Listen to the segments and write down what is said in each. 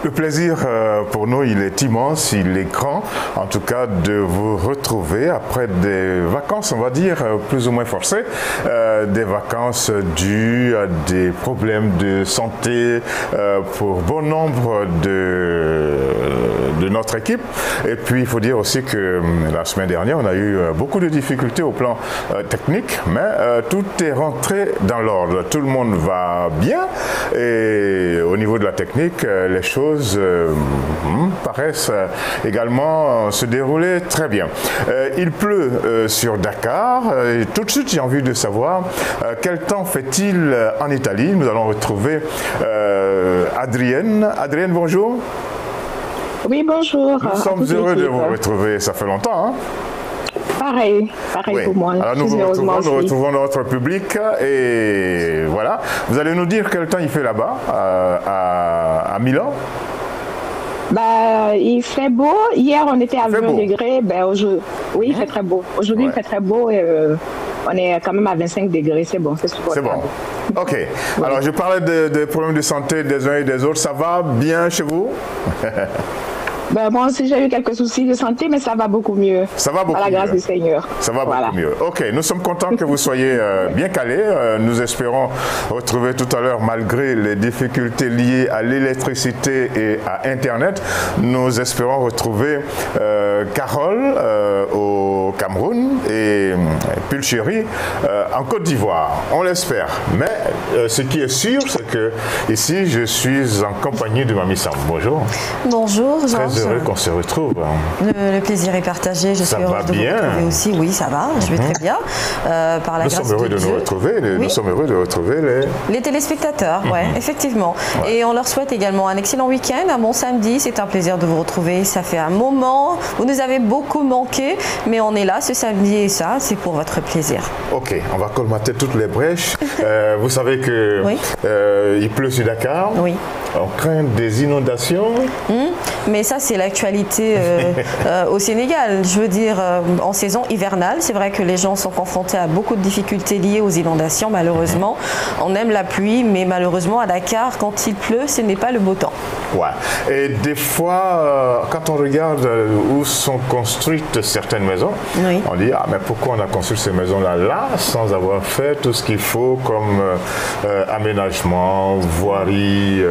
Le plaisir pour nous, il est immense, il est grand, en tout cas de vous retrouver après des vacances, on va dire, plus ou moins forcées, des vacances dues à des problèmes de santé pour bon nombre de notre équipe. Et puis, il faut dire aussi que la semaine dernière, on a eu beaucoup de difficultés au plan technique, mais tout est rentré dans l'ordre. Tout le monde va bien et au niveau de la technique, les choses paraissent également se dérouler très bien. Il pleut sur Dakar. Et tout de suite, j'ai envie de savoir quel temps fait-il en Italie. Nous allons retrouver Adrienne. Adrienne, bonjour. Oui, bonjour. Nous sommes heureux de vous retrouver. Ça fait longtemps, hein? Pareil oui. Pour moi. Alors nous retrouvons notre public et voilà. Vous allez nous dire quel temps il fait là-bas, à Milan? Il fait beau. Hier, on était à 20 degrés. Oui, il fait très beau. Aujourd'hui, il fait très beau et on est quand même à 25 degrés. C'est bon, c'est super. C'est bon. OK. Oui. Alors, je parlais des problèmes de santé des uns et des autres. Ça va bien chez vous? Moi aussi, j'ai eu quelques soucis de santé, mais ça va beaucoup mieux. Ça va beaucoup mieux. Par la grâce du Seigneur. Ça va beaucoup mieux. OK, nous sommes contents que vous soyez bien calés. Nous espérons retrouver tout à l'heure, malgré les difficultés liées à l'électricité et à Internet, nous espérons retrouver Carole au Cameroun et Pulchérie en Côte d'Ivoire. On l'espère. Mais ce qui est sûr, c'est que ici, je suis en compagnie de Mamie Sam. Bonjour. Bonjour, Jean. Très heureux qu'on se retrouve. Le plaisir est partagé. Je suis heureuse de vous retrouver aussi. Oui, ça va. Je vais très bien. Par la grâce de Dieu. Nous sommes heureux de nous retrouver. Nous sommes heureux de retrouver les téléspectateurs. Oui, effectivement. Ouais. Et on leur souhaite également un excellent week-end, un bon samedi. C'est un plaisir de vous retrouver. Ça fait un moment. Vous nous avez beaucoup manqué, mais on est là ce samedi et ça, c'est pour votre plaisir. OK, on va colmater toutes les brèches. Vous savez que il pleut sur Dakar. Oui. On craint des inondations. Mais ça, c'est l'actualité au Sénégal. Je veux dire, en saison hivernale, c'est vrai que les gens sont confrontés à beaucoup de difficultés liées aux inondations, malheureusement. On aime la pluie, mais malheureusement, à Dakar, quand il pleut, ce n'est pas le beau temps. Ouais. Et des fois, quand on regarde où sont construites certaines maisons, on dit, ah, mais pourquoi on a construit ces maisons-là sans avoir fait tout ce qu'il faut comme aménagement, voirie,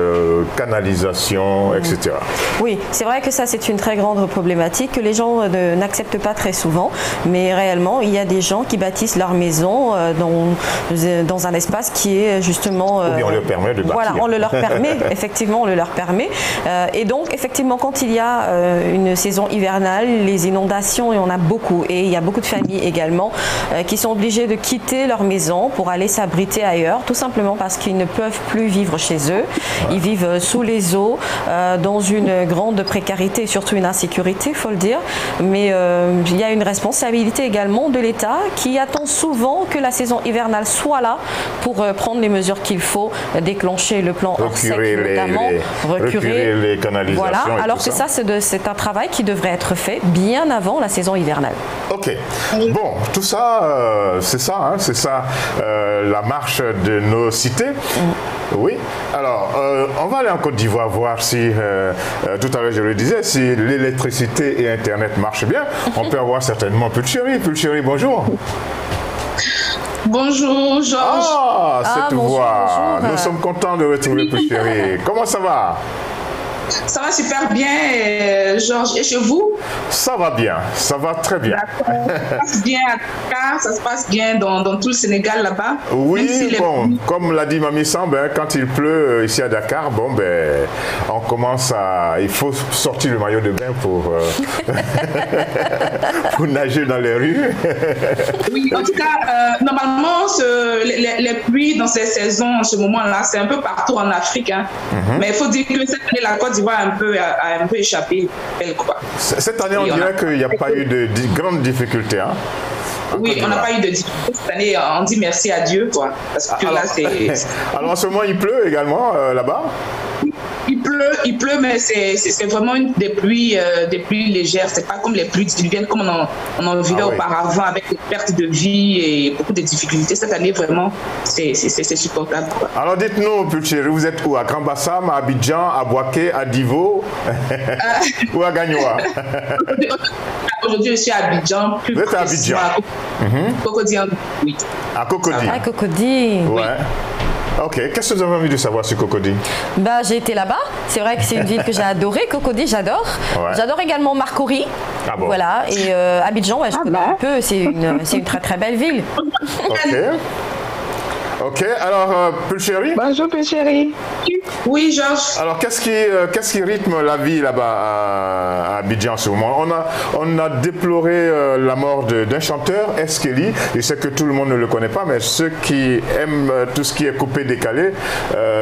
canalisation, etc. Oui, c'est vrai que ça, c'est une très grande problématique que les gens n'acceptent pas très souvent. Mais réellement, il y a des gens qui bâtissent leur maison dans un espace qui est justement... Ou bien on leur permet de bâtir. Voilà, on le leur permet, effectivement, on le leur permet. Et donc, effectivement, quand il y a une saison hivernale, les inondations, il y en a beaucoup. Et il y a beaucoup de familles également qui sont obligées de quitter leur maison pour aller s'abriter ailleurs, tout simplement parce qu'ils ne peuvent plus vivre chez eux. Ils vivent sous les eaux, dans une grande précarité et surtout une insécurité, il faut le dire. Mais il y a une responsabilité également de l'État qui attend souvent que la saison hivernale soit là pour prendre les mesures qu'il faut, déclencher le plan Orsec notamment, recurer les canalisations. Voilà, alors que ça, c'est un travail qui devrait être fait bien avant la saison hivernale. OK. Bon, tout ça, c'est ça, la marche de nos cités. Oui. Alors, on va aller en Côte d'Ivoire voir si, tout à l'heure je le disais, si l'électricité et Internet marchent bien. On peut avoir certainement Pulchérie. Pulchérie, bonjour. Bonjour, Georges. Ah, cette voix. Nous sommes contents de retrouver Pulchérie. Comment ça va? Ça va super bien, Georges. Et chez vous? Ça va bien, ça va très bien. Ça se passe bien à Dakar, ça se passe bien dans tout le Sénégal là-bas? Oui, si comme l'a dit Mamie Sam, quand il pleut ici à Dakar, on commence à... Il faut sortir le maillot de bain pour nager dans les rues. Oui, en tout cas, normalement, les pluies dans ces saisons, en ce moment-là, c'est un peu partout en Afrique. Mais il faut dire que cette année, la Côte d'Ivoire a un peu échappé. Cette année, on dirait qu'il n'y a pas eu de grandes difficultés. Oui, on n'a pas eu de difficultés cette année. On dit merci à Dieu, quoi. Parce que là, c'est... Alors, en ce moment, il pleut également là-bas? il pleut, mais c'est vraiment des pluies légères. C'est pas comme les pluies diluviennes comme on en vivait auparavant, avec des pertes de vie et beaucoup de difficultés. Cette année, vraiment, c'est supportable. Alors dites-nous, Pulchéri, vous êtes où? À Grand Bassam, à Abidjan, à Bouaké, à Divo ou à Gagnoa? Aujourd'hui, je suis à Abidjan. Vous êtes à Abidjan? Cocody, oui. À Cocody? À Cocody. Ouais. Ok, qu'est-ce que vous avez envie de savoir sur Cocody? Bah, j'ai été là-bas. C'est vrai que c'est une ville que j'ai adorée. Cocody, j'adore. Ouais. J'adore également Marcory. Ah bon? Voilà. Et Abidjan, ouais, je connais un peu. C'est une très très belle ville. Ok. Ok, alors Pulchéri? Bonjour Pulchéri. Oui, Georges. Alors qu'est-ce qui rythme la vie là-bas à Abidjan en ce moment? On a déploré la mort d'un chanteur, Eskeli. Je sais que tout le monde ne le connaît pas, mais ceux qui aiment tout ce qui est coupé décalé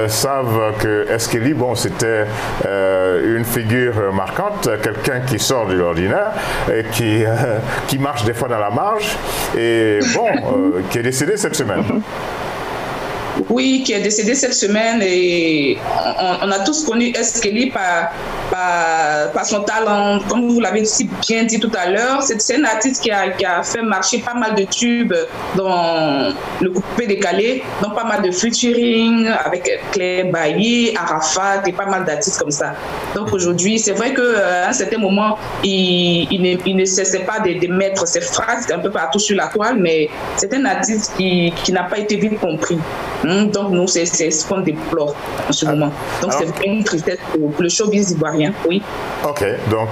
savent que Eskeli, bon, c'était une figure marquante, quelqu'un qui sort de l'ordinaire et qui marche des fois dans la marge et bon, qui est décédé cette semaine. Oui, qui est décédé cette semaine et on a tous connu Eskeli par son talent. Comme vous l'avez si bien dit tout à l'heure, c'est un artiste qui a fait marcher pas mal de tubes dans le coupé décalé, donc pas mal de featuring avec Claire Bailly, Arafat et pas mal d'artistes comme ça. Donc aujourd'hui, c'est vrai qu'à un certain moment, il ne cessait pas de mettre ses phrases un peu partout sur la toile, mais c'est un artiste qui n'a pas été vite compris. Donc nous, c'est ce qu'on déplore en ce moment. Donc c'est une tristesse pour le showbiz ivoirien, oui. Ok, donc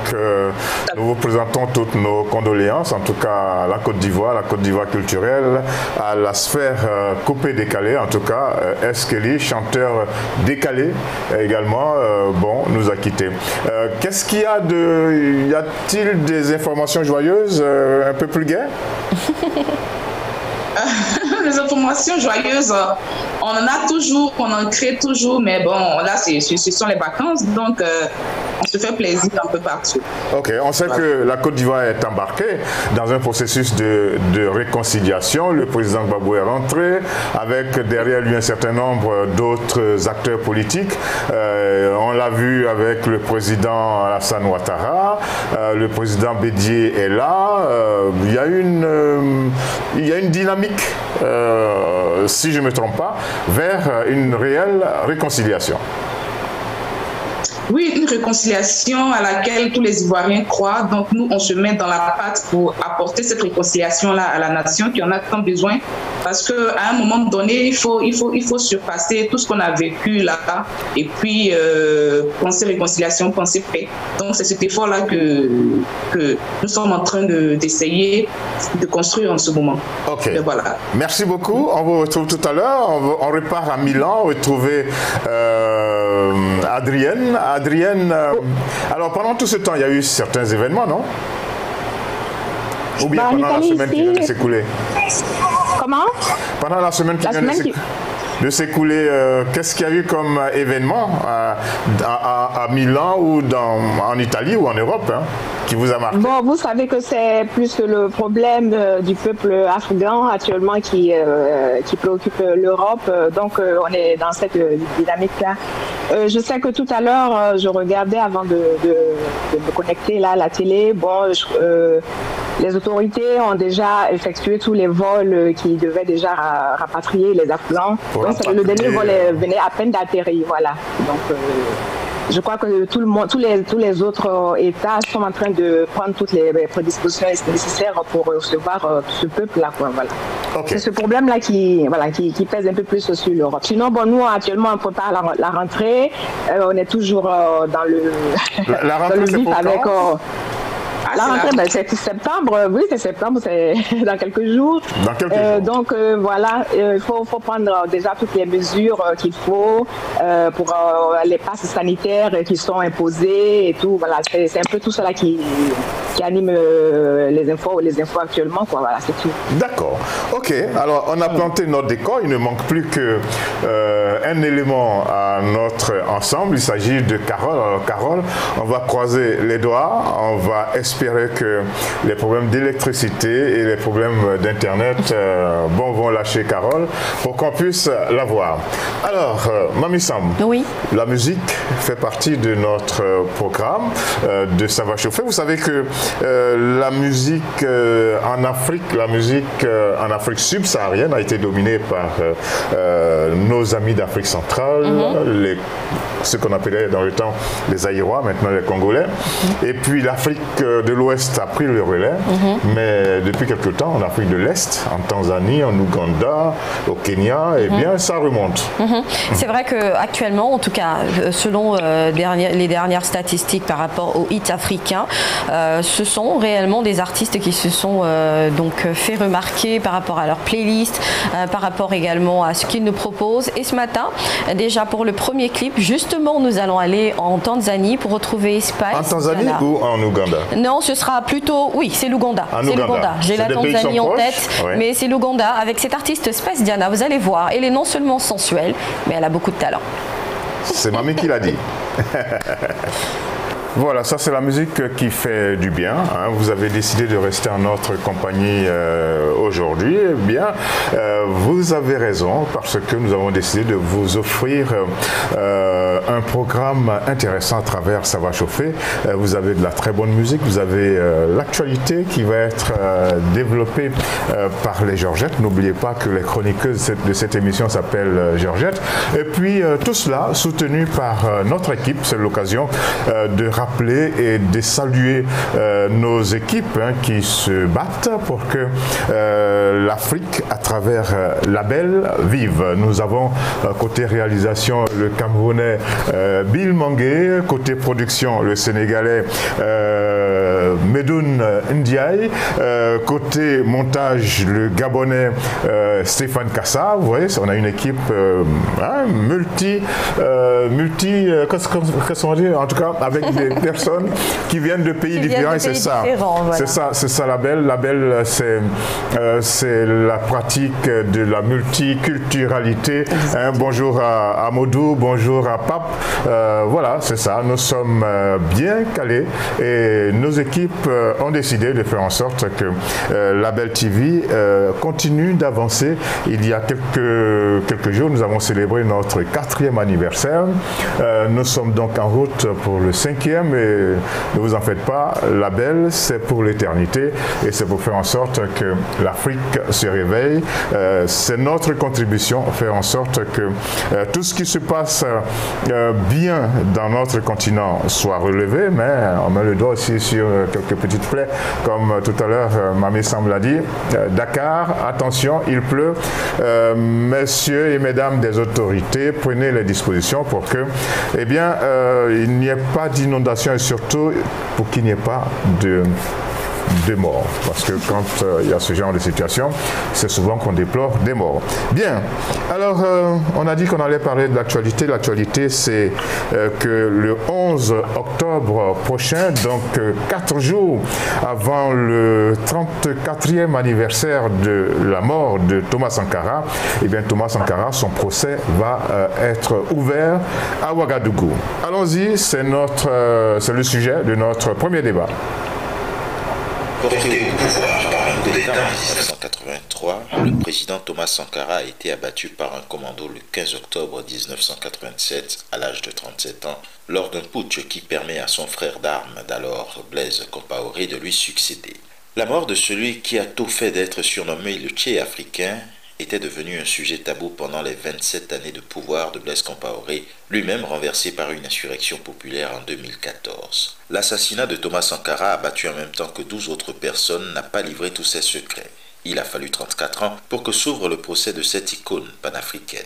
nous vous présentons toutes nos condoléances, en tout cas à la Côte d'Ivoire culturelle, à la sphère coupée décalée, en tout cas Eskeli, chanteur décalé également, bon, nous a quittés. Qu'est-ce qu'il y a y a-t-il des informations joyeuses, un peu plus gaies? Les informations joyeuses, on en a toujours, on en crée toujours, mais bon, là, ce sont les vacances, donc on se fait plaisir un peu partout. Ok, on sait que la Côte d'Ivoire est embarquée dans un processus de réconciliation. Le président Gbagbo est rentré, avec derrière lui un certain nombre d'autres acteurs politiques. On l'a vu avec le président Alassane Ouattara, le président Bédié est là. Il y a une dynamique, si je ne me trompe pas, vers une réelle réconciliation. Oui, une réconciliation à laquelle tous les Ivoiriens croient. Donc nous, on se met dans la patte pour apporter cette réconciliation-là à la nation qui en a tant besoin. Parce qu'à un moment donné, il faut surpasser tout ce qu'on a vécu là et puis penser réconciliation, penser paix. Donc c'est cet effort-là que nous sommes en train d'essayer de construire en ce moment. Ok. Et voilà. Merci beaucoup. On vous retrouve tout à l'heure. On repart à Milan, retrouver Adrienne. Adrienne, alors pendant tout ce temps, il y a eu certains événements, non? Ou bien pendant la semaine qui vient de s'écouler? Comment? Pendant la semaine qui vient de s'écouler, qu'est-ce qu'il y a eu comme événement à Milan ou en Italie ou en Europe qui vous a marqué? Bon, vous savez que c'est plus le problème du peuple afghan actuellement qui préoccupe l'Europe. Donc, on est dans cette dynamique-là. Je sais que tout à l'heure, je regardais avant de me connecter là à la télé. Bon, les autorités ont déjà effectué tous les vols qui devaient déjà rapatrier les Afghans. Donc, le dernier vol venait à peine d'atterrir, voilà. Donc, je crois que tout le monde, tous les autres États sont en train de prendre toutes les prédispositions nécessaires pour recevoir ce peuple-là, quoi, voilà. Okay. C'est ce problème-là qui pèse un peu plus sur l'Europe. Sinon, bon, nous actuellement on prépare la rentrée. On est toujours dans le vif avec. La rentrée, c'est septembre, oui, c'est septembre, c'est dans quelques jours. Dans quelques jours. Donc voilà, il faut prendre déjà toutes les mesures qu'il faut pour les passes sanitaires qui sont imposées et tout. Voilà, c'est un peu tout cela qui anime les infos actuellement, quoi. Voilà, c'est tout. D'accord. Ok. Alors, on a planté notre décor. Il ne manque plus que un élément à notre ensemble. Il s'agit de Carole. Alors, Carole, on va croiser les doigts. On va espérer que les problèmes d'électricité et les problèmes d'Internet vont lâcher Carole pour qu'on puisse la voir. Alors, Mamy Samb, oui. La musique fait partie de notre programme de Ça va chauffer. Vous savez que la musique en Afrique, en Afrique subsaharienne a été dominée par nos amis d'Afrique centrale, ce qu'on appelait dans le temps les Aïrois, maintenant les Congolais. Et puis l'Afrique de l'Ouest a pris le relais, mais depuis quelque temps, en Afrique de l'Est, en Tanzanie, en Ouganda, au Kenya, eh bien, ça remonte. C'est vrai qu'actuellement, en tout cas, selon les dernières statistiques par rapport aux hits africains, ce sont réellement des artistes qui se sont donc fait remarquer par rapport à leur playlist, par rapport également à ce qu'ils nous proposent. Et ce matin, déjà pour le premier clip, justement, nous allons aller en Tanzanie pour retrouver Spice. En Tanzanie ou en Ouganda? Non, ce sera plutôt, oui, c'est l'Ouganda. C'est l'Ouganda. J'ai la Tanzanie en tête, mais c'est l'Ouganda avec cette artiste Spice Diana. Vous allez voir, elle est non seulement sensuelle, mais elle a beaucoup de talent. C'est Mamy qui l'a dit. Voilà, ça c'est la musique qui fait du bien. Hein. Vous avez décidé de rester en notre compagnie aujourd'hui. Eh bien, vous avez raison parce que nous avons décidé de vous offrir un programme intéressant à travers Ça va chauffer. Vous avez de la très bonne musique, vous avez l'actualité qui va être développée par les Georgettes. N'oubliez pas que les chroniqueuses de cette émission s'appellent Georgette. Et puis tout cela soutenu par notre équipe. C'est l'occasion de rappeler et de saluer nos équipes qui se battent pour que l'Afrique, à travers Label, vive. Nous avons côté réalisation le Camerounais Bill Mangué, côté production le Sénégalais Medoun Ndiaye, côté montage le Gabonais Stéphane Kassa. Vous voyez, on a une équipe qu'est-ce qu'on dit, en tout cas avec des personnes qui viennent de pays différents, et c'est ça. Voilà. C'est ça Label. Label, c'est la pratique de la multiculturalité. Bonjour à Modou, bonjour à Pape. Voilà, c'est ça. Nous sommes bien calés et nos équipes ont décidé de faire en sorte que Label TV continue d'avancer. Il y a quelques jours, nous avons célébré notre 4e anniversaire. Nous sommes donc en route pour le 5e et ne vous en faites pas, Label, c'est pour l'éternité et c'est pour faire en sorte que l'Afrique se réveille. C'est notre contribution, faire en sorte que tout ce qui se passe bien dans notre continent soit relevé, mais on met le doigt aussi sur quelques petites plaies, comme tout à l'heure Mamy Samb l'a dit. Dakar, attention, il pleut. Messieurs et mesdames des autorités, prenez les dispositions pour que, eh bien, il n'y ait pas d'inondation et surtout pour qu'il n'y ait pas de morts. Parce que quand il y a ce genre de situation, c'est souvent qu'on déplore des morts. Bien. Alors, on a dit qu'on allait parler de l'actualité. L'actualité, c'est que le 11 octobre prochain, donc 4 jours avant le 34e anniversaire de la mort de Thomas Sankara, eh bien, Thomas Sankara, son procès va être ouvert à Ouagadougou. Allons-y, c'est le sujet de notre premier débat. Porté au pouvoir par un coup d'État en 1983, le président Thomas Sankara a été abattu par un commando le 15 octobre 1987 à l'âge de 37 ans lors d'un putsch qui permet à son frère d'armes d'alors, Blaise Compaoré, de lui succéder. La mort de celui qui a tout fait d'être surnommé le Tché africain était devenu un sujet tabou pendant les 27 années de pouvoir de Blaise Compaoré, lui-même renversé par une insurrection populaire en 2014. L'assassinat de Thomas Sankara, abattu en même temps que 12 autres personnes, n'a pas livré tous ses secrets. Il a fallu 34 ans pour que s'ouvre le procès de cette icône panafricaine.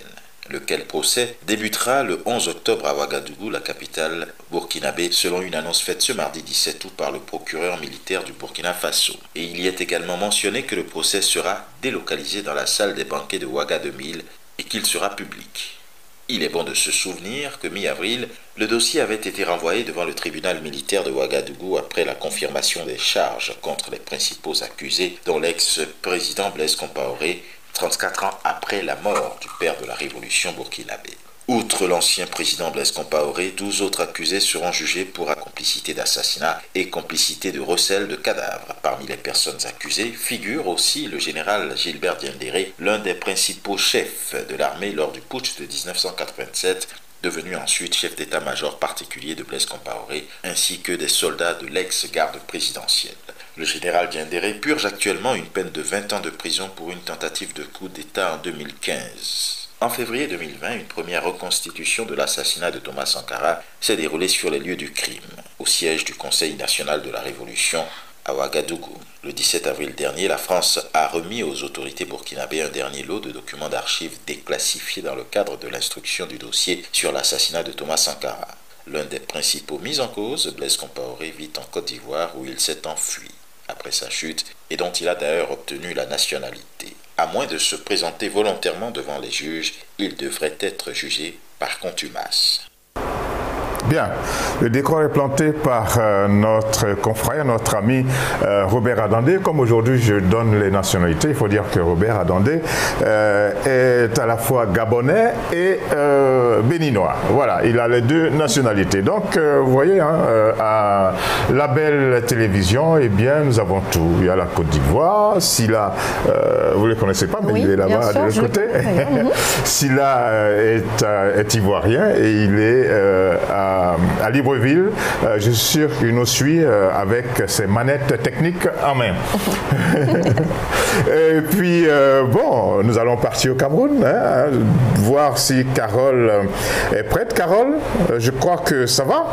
Lequel procès débutera le 11 octobre à Ouagadougou, la capitale burkinabé, selon une annonce faite ce mardi 17 août par le procureur militaire du Burkina Faso. Et il y est également mentionné que le procès sera délocalisé dans la salle des banquets de Ouaga 2000 et qu'il sera public. Il est bon de se souvenir que mi-avril, le dossier avait été renvoyé devant le tribunal militaire de Ouagadougou après la confirmation des charges contre les principaux accusés, dont l'ex-président Blaise Compaoré, 34 ans après la mort du père de la révolution burkinabé. Outre l'ancien président Blaise Compaoré, 12 autres accusés seront jugés pour complicité d'assassinat et complicité de recel de cadavres. Parmi les personnes accusées figure aussi le général Gilbert Diendéré, l'un des principaux chefs de l'armée lors du putsch de 1987, devenu ensuite chef d'état-major particulier de Blaise Compaoré, ainsi que des soldats de l'ex-garde présidentielle. Le général Diendéré purge actuellement une peine de 20 ans de prison pour une tentative de coup d'État en 2015. En février 2020, une première reconstitution de l'assassinat de Thomas Sankara s'est déroulée sur les lieux du crime, au siège du Conseil national de la Révolution à Ouagadougou. Le 17 avril dernier, la France a remis aux autorités burkinabées un dernier lot de documents d'archives déclassifiés dans le cadre de l'instruction du dossier sur l'assassinat de Thomas Sankara. L'un des principaux mis en cause, Blaise Compaoré, vit en Côte d'Ivoire où il s'est enfui après sa chute et dont il a d'ailleurs obtenu la nationalité. À moins de se présenter volontairement devant les juges, il devrait être jugé par contumace. Bien, le décor est planté par notre confrère, notre ami Robert Adandé. Comme aujourd'hui je donne les nationalités, il faut dire que Robert Adandé est à la fois gabonais et béninois. Voilà, il a les deux nationalités. Donc, vous voyez, hein, à la belle télévision, eh bien, nous avons tout. Il y a la Côte d'Ivoire, Silla, vous ne le connaissez pas, mais oui, il est là-bas de l'autre côté. Silla est ivoirien et il est à Libreville. Je suis sûr qu'il nous suit avec ses manettes techniques en main. Et puis, bon, nous allons partir au Cameroun, hein, voir si Carole est prête. Carole, je crois que ça va.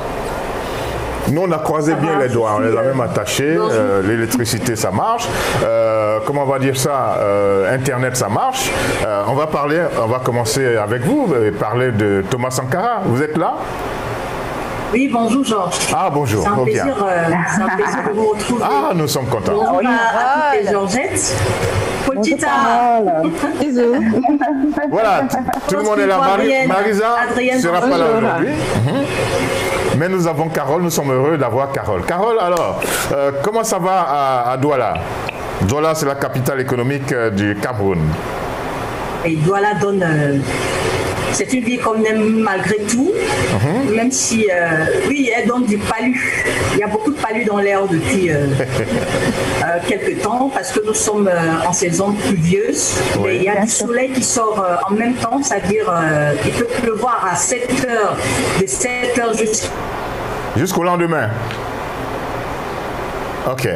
Nous, on a croisé bien les doigts, on les a même attachés. L'électricité, ça marche. Comment on va dire ça? Internet, ça marche. On va commencer avec vous et parler de Thomas Sankara. Vous êtes là? Oui, bonjour Georges. Ah, bonjour. C'est un plaisir de vous retrouver. Ah, nous sommes contents. Bonjour à toutes les Georgettes. Petite Bisous. Voilà, tout le monde est là. Marisa ne sera pas là aujourd'hui. Mais nous avons Carole, nous sommes heureux d'avoir Carole. Carole, alors, comment ça va à Douala? Douala, c'est la capitale économique du Cameroun. Et Douala donne... c'est une ville qu'on aime malgré tout, même si, oui, elle donne du palu. Il y a beaucoup de palu dans l'air depuis quelques temps, parce que nous sommes en saison pluvieuse. Oui. Mais il y a du soleil qui sort en même temps, c'est-à-dire il peut pleuvoir à 7 heures, de 7 heures jusqu'au lendemain. Ok.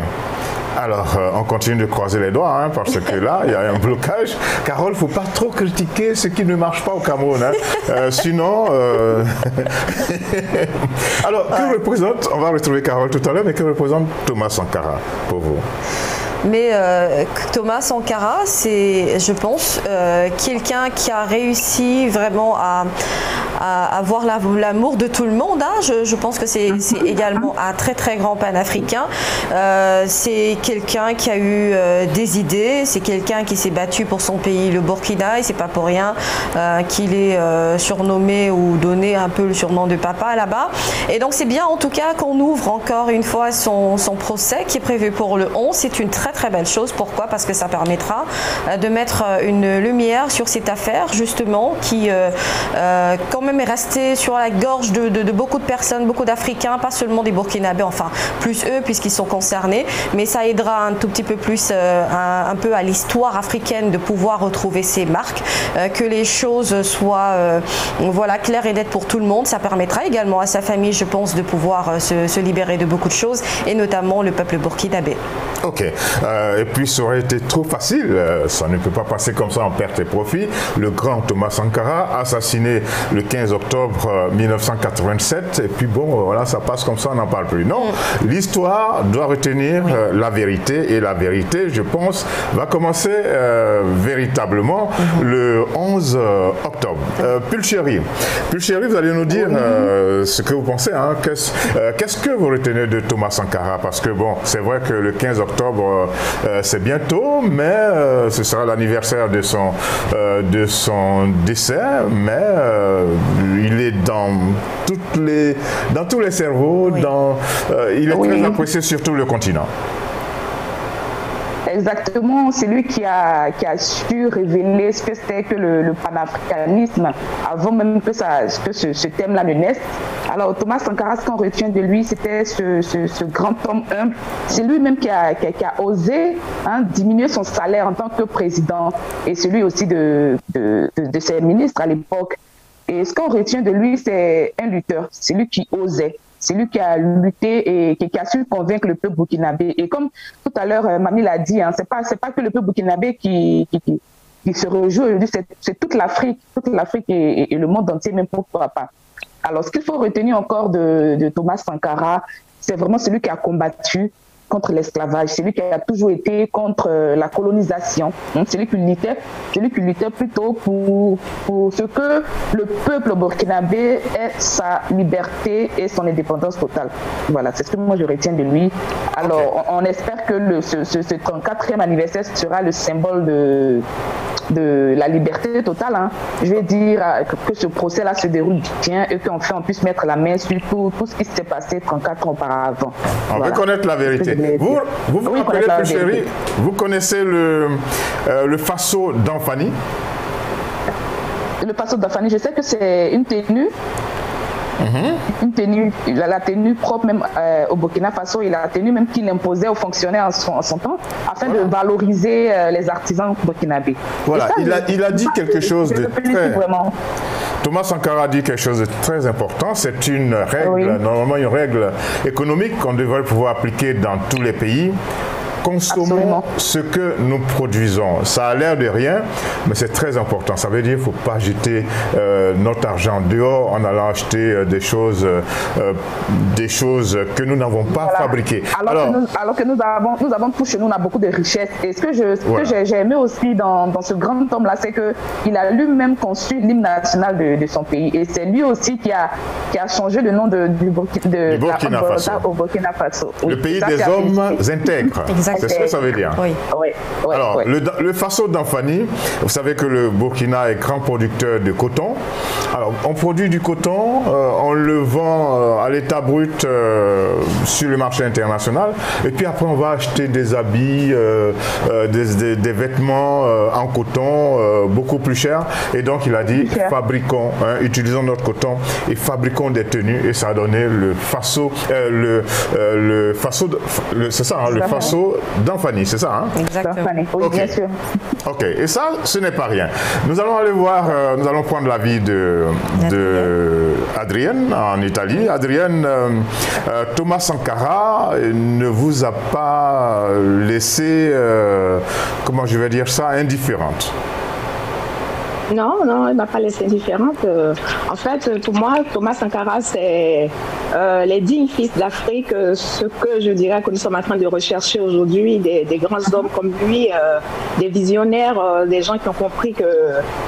Alors, on continue de croiser les doigts, hein, parce que là, il y a un blocage. Carole, il ne faut pas trop critiquer ce qui ne marche pas au Cameroun. Hein. Sinon... Alors, que représente, on va retrouver Carole tout à l'heure, mais que représente Thomas Sankara pour vous? Mais Thomas Sankara, c'est, je pense, quelqu'un qui a réussi vraiment à avoir l'amour de tout le monde. Hein. Je pense que c'est également un très très grand panafricain. C'est quelqu'un qui a eu des idées, c'est quelqu'un qui s'est battu pour son pays, le Burkina, et c'est pas pour rien qu'il est surnommé ou donné un peu le surnom de papa là-bas. Et donc c'est bien en tout cas qu'on ouvre encore une fois son procès qui est prévu pour le 11. C'est une très très belle chose. Pourquoi? Parce que ça permettra de mettre une lumière sur cette affaire justement qui quand même est restée sur la gorge de beaucoup de personnes, beaucoup d'Africains, pas seulement des Burkinabés, enfin plus eux puisqu'ils sont concernés, mais ça aidera un tout petit peu plus un peu à l'histoire africaine de pouvoir retrouver ces marques, que les choses soient voilà, claires et nettes pour tout le monde. Ça permettra également à sa famille, je pense, de pouvoir se libérer de beaucoup de choses et notamment le peuple burkinabé. Ok. Et puis ça aurait été trop facile, ça ne peut pas passer comme ça en perte et profit. Le grand Thomas Sankara, assassiné le 15 15 octobre 1987, et puis bon, voilà, ça passe comme ça, on n'en parle plus. Non, l'histoire doit retenir la vérité, et la vérité, je pense, va commencer véritablement le 11 octobre. Pulchéry, vous allez nous dire ce que vous pensez. Hein. Qu'est-ce que vous retenez de Thomas Sankara? Parce que bon, c'est vrai que le 15 octobre, c'est bientôt, mais ce sera l'anniversaire de son décès, mais il est dans tous les cerveaux, il est très apprécié sur tout le continent. Exactement, c'est lui qui a su révéler ce que c'était que le panafricanisme avant même que ce thème-là ne naisse. Alors Thomas Sankara, ce qu'on retient de lui, c'était ce grand homme humble. C'est lui-même qui a osé diminuer son salaire en tant que président et celui aussi de ses ministres à l'époque. Et ce qu'on retient de lui, c'est un lutteur, c'est lui qui osait. C'est lui qui a lutté et qui a su convaincre le peuple burkinabé. Et comme tout à l'heure, Mamie l'a dit, c'est pas que le peuple burkinabé qui se rejoue aujourd'hui, c'est toute l'Afrique et le monde entier, même pourquoi pas. Alors, ce qu'il faut retenir encore de Thomas Sankara, c'est vraiment celui qui a combattu contre l'esclavage, celui qui a toujours été contre la colonisation, celui qui luttait plutôt pour ce que le peuple burkinabé ait sa liberté et son indépendance totale. Voilà, c'est ce que moi je retiens de lui. Alors, on espère que ce 34e anniversaire sera le symbole de la liberté totale. Hein. Je vais dire que ce procès-là se déroule bien et qu'enfin on puisse mettre la main sur tout ce qui s'est passé 34 ans auparavant. On veut connaître la vérité. Vous rappelez, Pulchéry, vous connaissez le Faso d'Anfani? Le Faso d'Anfani, je sais que c'est une tenue. Une tenue, la tenue propre même au Burkina Faso et la tenue même qu'il imposait aux fonctionnaires en son temps afin de valoriser les artisans burkinabés. Voilà, ça, il a dit quelque chose de très... Thomas Sankara a dit quelque chose de très important. C'est une règle, normalement une règle économique qu'on devrait pouvoir appliquer dans tous les pays. Consommons ce que nous produisons. Ça a l'air de rien, mais c'est très important. Ça veut dire qu'il ne faut pas jeter notre argent dehors en allant acheter des choses que nous n'avons pas fabriquées. Alors que nous avons tout chez nous, on a beaucoup de richesses. Et ce que j'ai aimé aussi dans ce grand homme-là, c'est qu'il a lui-même conçu l'hymne national de son pays. Et c'est lui aussi qui a changé le nom du Burkina Faso au Burkina Faso. Le pays des hommes intègres. C'est ce que ça veut dire. Alors, le Faso d'Anfani, vous savez que le Burkina est grand producteur de coton. Alors, on produit du coton, on le vend à l'état brut sur le marché international. Et puis après, on va acheter des habits, des vêtements en coton beaucoup plus chers. Et donc, il a dit, fabriquons, utilisons notre coton et fabriquons des tenues. Et ça a donné le Faso, c'est ça, le Faso d'Anfani, c'est ça, hein? Exactement. Oui, bien sûr. Ok, et ça, ce n'est pas rien. Nous allons aller voir, nous allons prendre l'avis de Adrienne en Italie. Adrienne, Thomas Sankara ne vous a pas laissé, comment je vais dire ça, indifférente? Non, il ne m'a pas laissé indifférente. En fait, pour moi, Thomas Sankara, c'est les dignes fils d'Afrique, ce que je dirais que nous sommes en train de rechercher aujourd'hui, des grands hommes comme lui, des visionnaires, des gens qui ont compris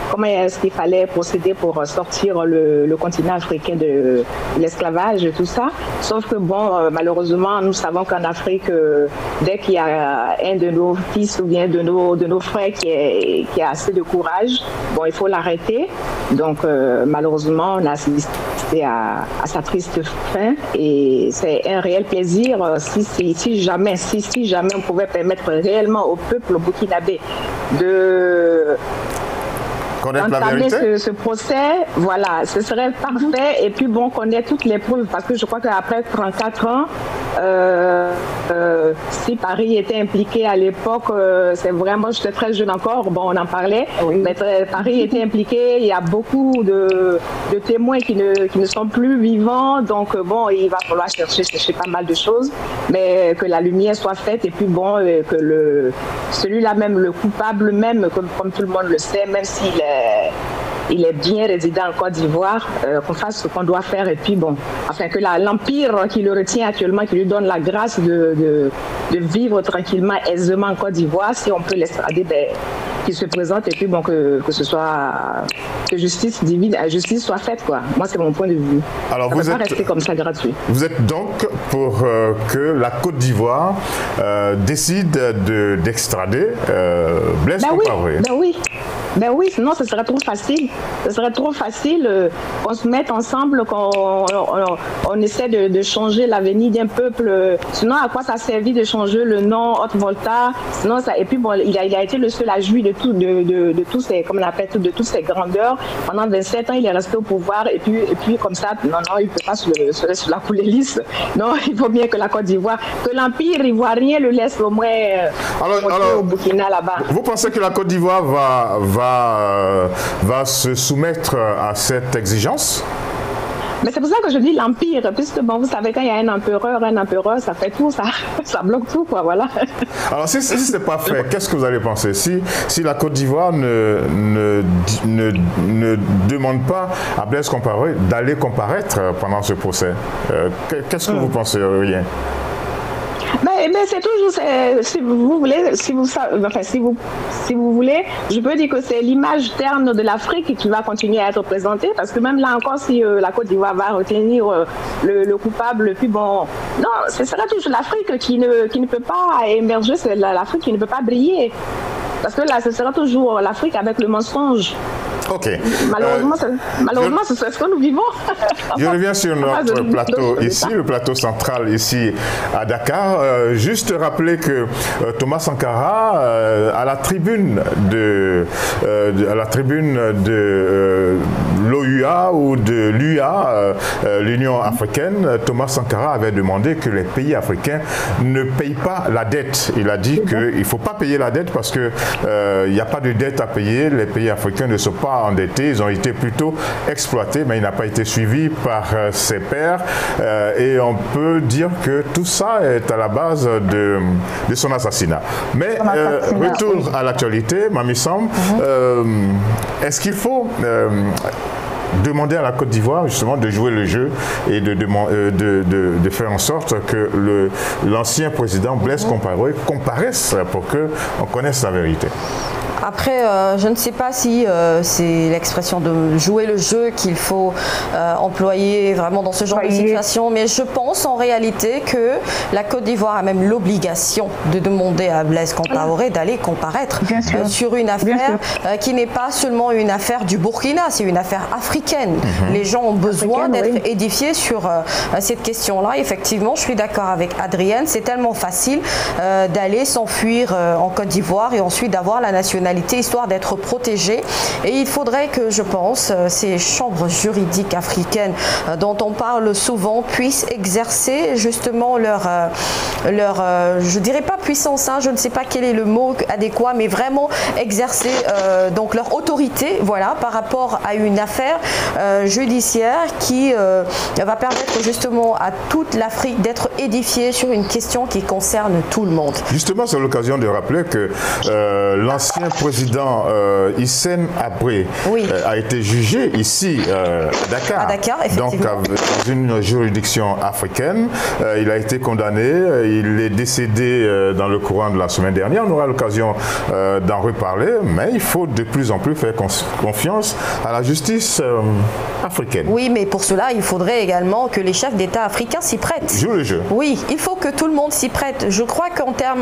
comment est-ce qu'il fallait procéder pour sortir le continent africain de l'esclavage et tout ça. Sauf que, bon, malheureusement, nous savons qu'en Afrique, dès qu'il y a un de nos fils ou bien de nos frères qui a assez de courage, bon, il faut l'arrêter. Donc, malheureusement, on a assisté à sa triste fin et c'est un réel plaisir si jamais on pouvait permettre réellement au peuple burkinabé de entamer ce procès, voilà, ce serait parfait. Et puis bon, connaître toutes les preuves, parce que je crois qu'après 34 ans, si Paris était impliqué à l'époque, c'est vraiment, j'étais très jeune encore, bon, on en parlait, mais Paris était impliqué, il y a beaucoup de témoins qui ne sont plus vivants, donc bon, il va falloir chercher pas mal de choses, mais que la lumière soit faite, et puis bon, que celui-là même, le coupable même, comme tout le monde le sait, même s'il il est bien résident en Côte d'Ivoire, qu'on fasse ce qu'on doit faire et puis bon, afin que l'empire qui le retient actuellement, qui lui donne la grâce de vivre tranquillement, aisément en Côte d'Ivoire, si on peut l'extrader, qu'il se présente et puis bon, que justice divine, justice soit faite, quoi. Moi, c'est mon point de vue. Alors, ça ne peut pas rester comme ça gratuit. Vous êtes donc pour que la Côte d'Ivoire décide d'extrader Blaise Compaoré. Ben oui, sinon ce serait trop facile. Ce serait trop facile qu'on se mette ensemble, qu'on essaie de changer l'avenir d'un peuple. Sinon, à quoi ça servit de changer le nom Haute-Volta? Sinon, ça, et puis bon, il a été le seul à jouir de tous ces, comme on appelle, de toutes ces grandeurs. Pendant 27 ans, il est resté au pouvoir et puis comme ça, non, il ne peut pas se la couler lisse. Non, il faut bien que la Côte d'Ivoire, que l'Empire ivoirien le laisse au moins au Burkina là-bas. Vous pensez que la Côte d'Ivoire va se soumettre à cette exigence? Mais c'est pour ça que je dis l'empire, puisque bon, vous savez, quand il y a un empereur, ça fait tout, ça bloque tout, quoi, voilà. Alors, si ce n'est pas fait, qu'est-ce que vous allez penser? Si la Côte d'Ivoire ne demande pas à Blaise Compaoré d'aller comparaître pendant ce procès, qu'est-ce que vous pensez, rien? Mais c'est toujours, si vous voulez, si vous voulez, je peux dire que c'est l'image terne de l'Afrique qui va continuer à être présentée, parce que même là encore, si la Côte d'Ivoire va retenir le coupable, puis bon, non, ce sera toujours l'Afrique qui ne peut pas émerger, c'est l'Afrique qui ne peut pas briller, parce que là, ce sera toujours l'Afrique avec le mensonge. Ok. Malheureusement, c'est ce que nous vivons. Je reviens sur notre plateau ici, le plateau central ici à Dakar. Juste rappeler que Thomas Sankara, à la tribune de l'OUA ou de l'UA, l'Union africaine, Thomas Sankara avait demandé que les pays africains ne payent pas la dette. Il a dit qu'il ne faut pas payer la dette parce qu'il n'y a pas de dette à payer. Les pays africains ne sont pas endettés, ils ont été plutôt exploités, mais il n'a pas été suivi par ses pairs. Et on peut dire que tout ça est à la base de son assassinat. Mais retour à l'actualité, Mamy Samb, est-ce qu'il faut demander à la Côte d'Ivoire justement de jouer le jeu et de faire en sorte que l'ancien président Blaise Compaoré comparaisse pour qu'on connaisse la vérité? Après, je ne sais pas si c'est l'expression de jouer le jeu qu'il faut employer vraiment dans ce genre de situation, mais je pense en réalité que la Côte d'Ivoire a même l'obligation de demander à Blaise Compaoré d'aller comparaître sur une affaire qui n'est pas seulement une affaire du Burkina, c'est une affaire africaine. Les gens ont besoin d'être édifiés sur cette question-là. Effectivement, je suis d'accord avec Adrienne, c'est tellement facile d'aller s'enfuir en Côte d'Ivoire et ensuite d'avoir la nationalité histoire d'être protégé. Et il faudrait que, je pense, ces chambres juridiques africaines dont on parle souvent puissent exercer justement leur je dirais pas puissance, hein, je ne sais pas quel est le mot adéquat, mais vraiment exercer donc leur autorité, voilà, par rapport à une affaire judiciaire qui va permettre justement à toute l'Afrique d'être édifiée sur une question qui concerne tout le monde. Justement, c'est l'occasion de rappeler que l'ancien président Hissène Habré a été jugé ici à Dakar, donc dans une juridiction africaine. Il a été condamné, il est décédé dans le courant de la semaine dernière. On aura l'occasion d'en reparler, mais il faut de plus en plus faire confiance à la justice africaine. Oui, mais pour cela, il faudrait également que les chefs d'État africains s'y prêtent. Joue le jeu. Oui, il faut que tout le monde s'y prête. Je crois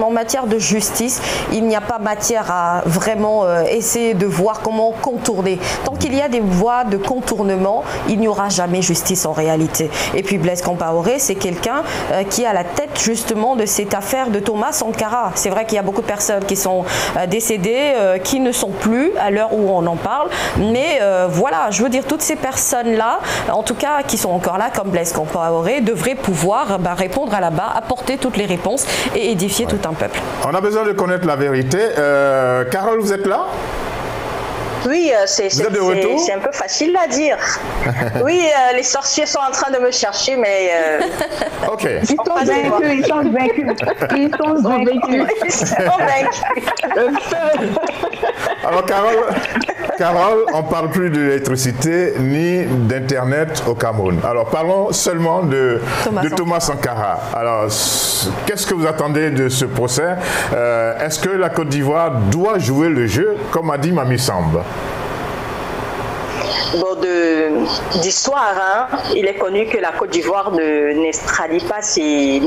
en matière de justice, il n'y a pas matière à vraiment essayer de voir comment contourner. Tant qu'il y a des voies de contournement, il n'y aura jamais justice en réalité. Et puis Blaise Compaoré, c'est quelqu'un qui est à la tête justement de cette affaire de Thomas Sankara. C'est vrai qu'il y a beaucoup de personnes qui sont décédées, qui ne sont plus à l'heure où on en parle. Mais voilà, je veux dire, toutes ces personnes-là, en tout cas qui sont encore là, comme Blaise Compaoré, devraient pouvoir répondre à la barre, apporter toutes les réponses et édifier tout un peuple. On a besoin de connaître la vérité. Carole, vous êtes là? Oui, c'est un peu facile à dire. Oui, les sorciers sont en train de me chercher, mais... Ok. Ils sont vaincus. Ils sont vaincus. Alors, Carole, Carole, on ne parle plus d'électricité ni d'Internet au Cameroun. Alors, parlons seulement de Thomas Sankara. Alors, qu'est-ce que vous attendez de ce procès? Est-ce que la Côte d'Ivoire doit jouer le jeu, comme a dit Mamie Samb? Bon, d'histoire, hein, il est connu que la Côte d'Ivoire n'estrade pas ses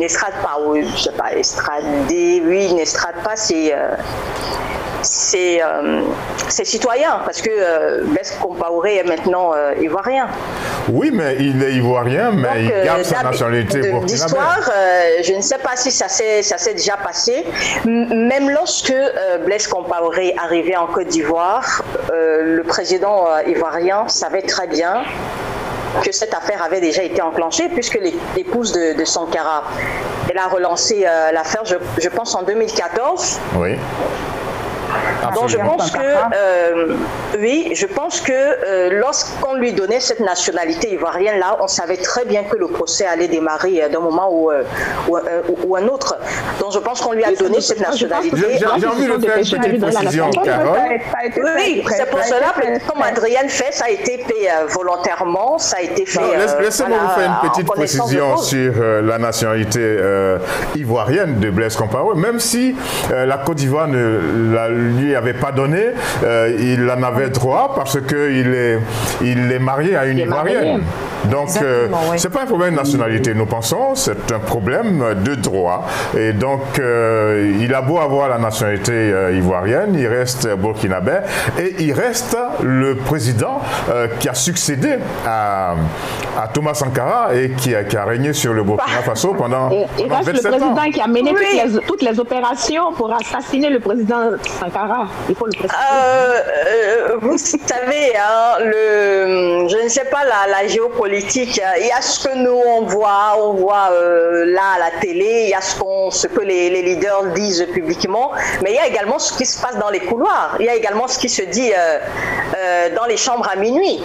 citoyens, parce que Blaise Compaoré est maintenant ivoirien. Oui, mais il est ivoirien, mais donc, il garde sa nationalité burkinabé. D'histoire, je ne sais pas si ça s'est déjà passé. Même lorsque Blaise Compaoré arrivait en Côte d'Ivoire, le président ivoirien savait très bien que cette affaire avait déjà été enclenchée, puisque l'épouse de Sankara, elle a relancé l'affaire, je pense, en 2014. Oui. Donc je pense que lorsqu'on lui donnait cette nationalité ivoirienne là, on savait très bien que le procès allait démarrer d'un moment ou un autre. Donc je pense qu'on lui a donné cette nationalité. J'ai envie de faire une petite précision, Carole. Oui, c'est pour cela que comme Adrienne fait, ça a été fait volontairement, ça a été fait. Laissez-moi vous faire une petite précision sur la nationalité ivoirienne de Blaise Compaoré. Même si la Côte d'Ivoire ne lui avait pas donné, il en avait droit parce qu'il est marié à une Ivoirienne. Donc, c'est pas un problème de nationalité, nous pensons, c'est un problème de droit. Et donc, il a beau avoir la nationalité ivoirienne, il reste burkinabé et il reste le président qui a succédé à Thomas Sankara et qui a régné sur le Burkina Faso pendant 27 ans. Il reste le président qui a mené toutes les opérations pour assassiner le président Sankara. Il faut le préciser. Vous savez, hein, je ne sais pas la géopolitique. Il y a ce que nous on voit là à la télé, il y a ce que les leaders disent publiquement, mais il y a également ce qui se passe dans les couloirs. Il y a également ce qui se dit dans les chambres à minuit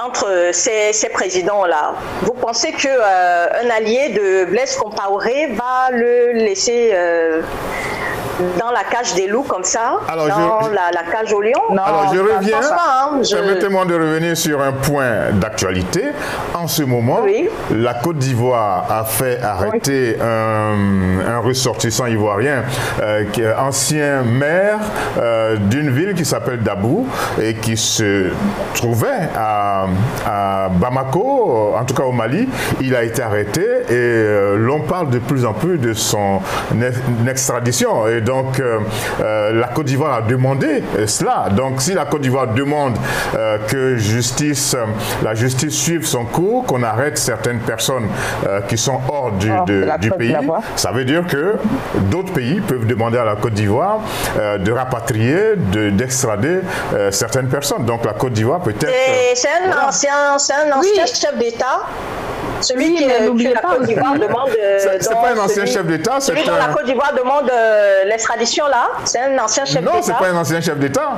entre ces présidents-là. Vous pensez que un allié de Blaise Compaoré va le laisser dans la cage des loups comme ça, la cage au lion? Non, alors je reviens, permettez-moi de revenir sur un point d'actualité. En ce moment, la Côte d'Ivoire a fait arrêter un ressortissant ivoirien, qui est ancien maire d'une ville qui s'appelle Dabou et qui se trouvait à Bamako, en tout cas au Mali. Il a été arrêté et l'on parle de plus en plus de son extradition. Et donc, la Côte d'Ivoire a demandé cela. Donc, si la Côte d'Ivoire demande que la justice suive son cours, qu'on arrête certaines personnes qui sont hors du pays, ça veut dire que d'autres pays peuvent demander à la Côte d'Ivoire de rapatrier, d'extrader certaines personnes. Donc, la Côte d'Ivoire peut-être... C'est un ancien chef d'État. Celui que la Côte d'Ivoire demande... C'est pas un ancien chef d'État, celui dont la Côte d'Ivoire demande l'extradition là, c'est un ancien chef d'État. Non, c'est pas un ancien chef d'État,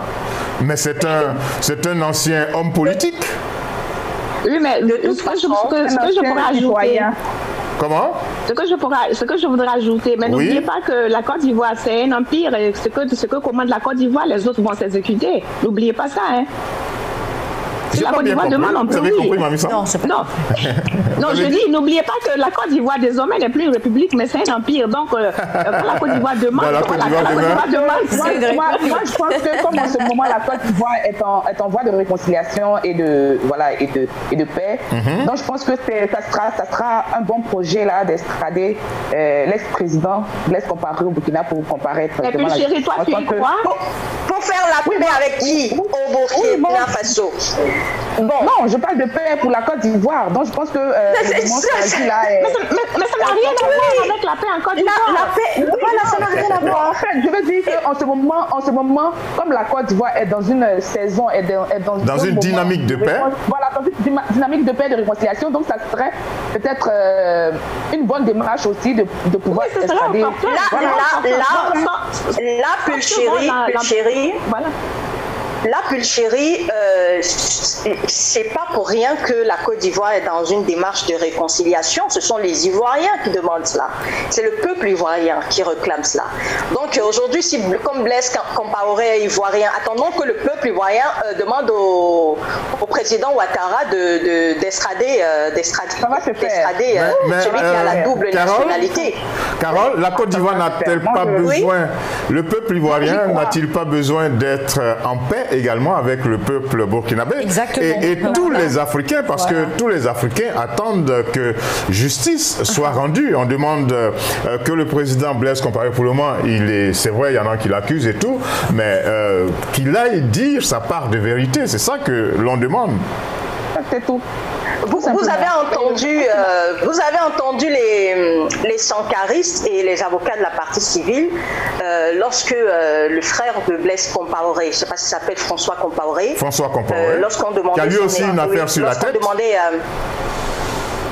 mais c'est un ancien homme politique. Oui, mais ce que je pourrais ajouter... Comment? Ce que je voudrais ajouter, mais n'oubliez pas que la Côte d'Ivoire, c'est un empire et ce que commande la Côte d'Ivoire, les autres vont s'exécuter. N'oubliez pas ça, hein. Si la Côte d'Ivoire demande, on peut. Vous avez compris, Mamie Samb? Non, je dis, n'oubliez pas que la Côte d'Ivoire désormais n'est plus une république, mais c'est un empire. Donc, quand la Côte d'Ivoire demande, moi, je pense que comme en ce moment la Côte d'Ivoire est en voie de réconciliation et de paix, donc je pense que ça sera un bon projet là d'extrader l'ex-président Blaise Compaoré au Burkina pour comparaître. Mais puis chérie, toi, tu y crois? Pour faire la paix avec qui au Burkina Faso? Bon. Non, je parle de paix pour la Côte d'Ivoire. Donc je pense que le moment choisi là est... Mais ça n'a rien à voir avec la paix en Côte d'Ivoire. La paix, voilà, ça n'a rien à voir. En fait, je veux dire qu'en ce moment, comme la Côte d'Ivoire est dans une saison, est dans une dynamique de paix. Voilà, dans une dynamique de paix et de réconciliation. Donc ça serait peut-être une bonne démarche aussi de pouvoir extrader. Là, Pulchérie, la Pulchérie, c'est pas pour rien que la Côte d'Ivoire est dans une démarche de réconciliation. Ce sont les Ivoiriens qui demandent cela. C'est le peuple ivoirien qui réclame cela. Donc aujourd'hui, si comme Blaise Compaoré est ivoirien, attendons que le peuple ivoirien demande au président Ouattara d'estrader celui qui a la double nationalité. Carole, la Côte d'Ivoire n'a-t-elle pas besoin, le peuple ivoirien n'a-t-il pas besoin d'être en paix également avec le peuple burkinabé? Exactement. Et tous les Africains, parce que tous les Africains attendent que justice soit rendue. On demande que le président Blaise Compaoré, pour le moment, c'est vrai, il y en a qui l'accusent et tout, mais qu'il aille dire sa part de vérité. C'est ça que l'on demande. C'est tout. Vous avez entendu les sankaristes et les avocats de la partie civile lorsque le frère de Blaise Compaoré, je ne sais pas si ça s'appelle François Compaoré, lorsqu'on demandait, qui a lui aussi une affaire sur la tête.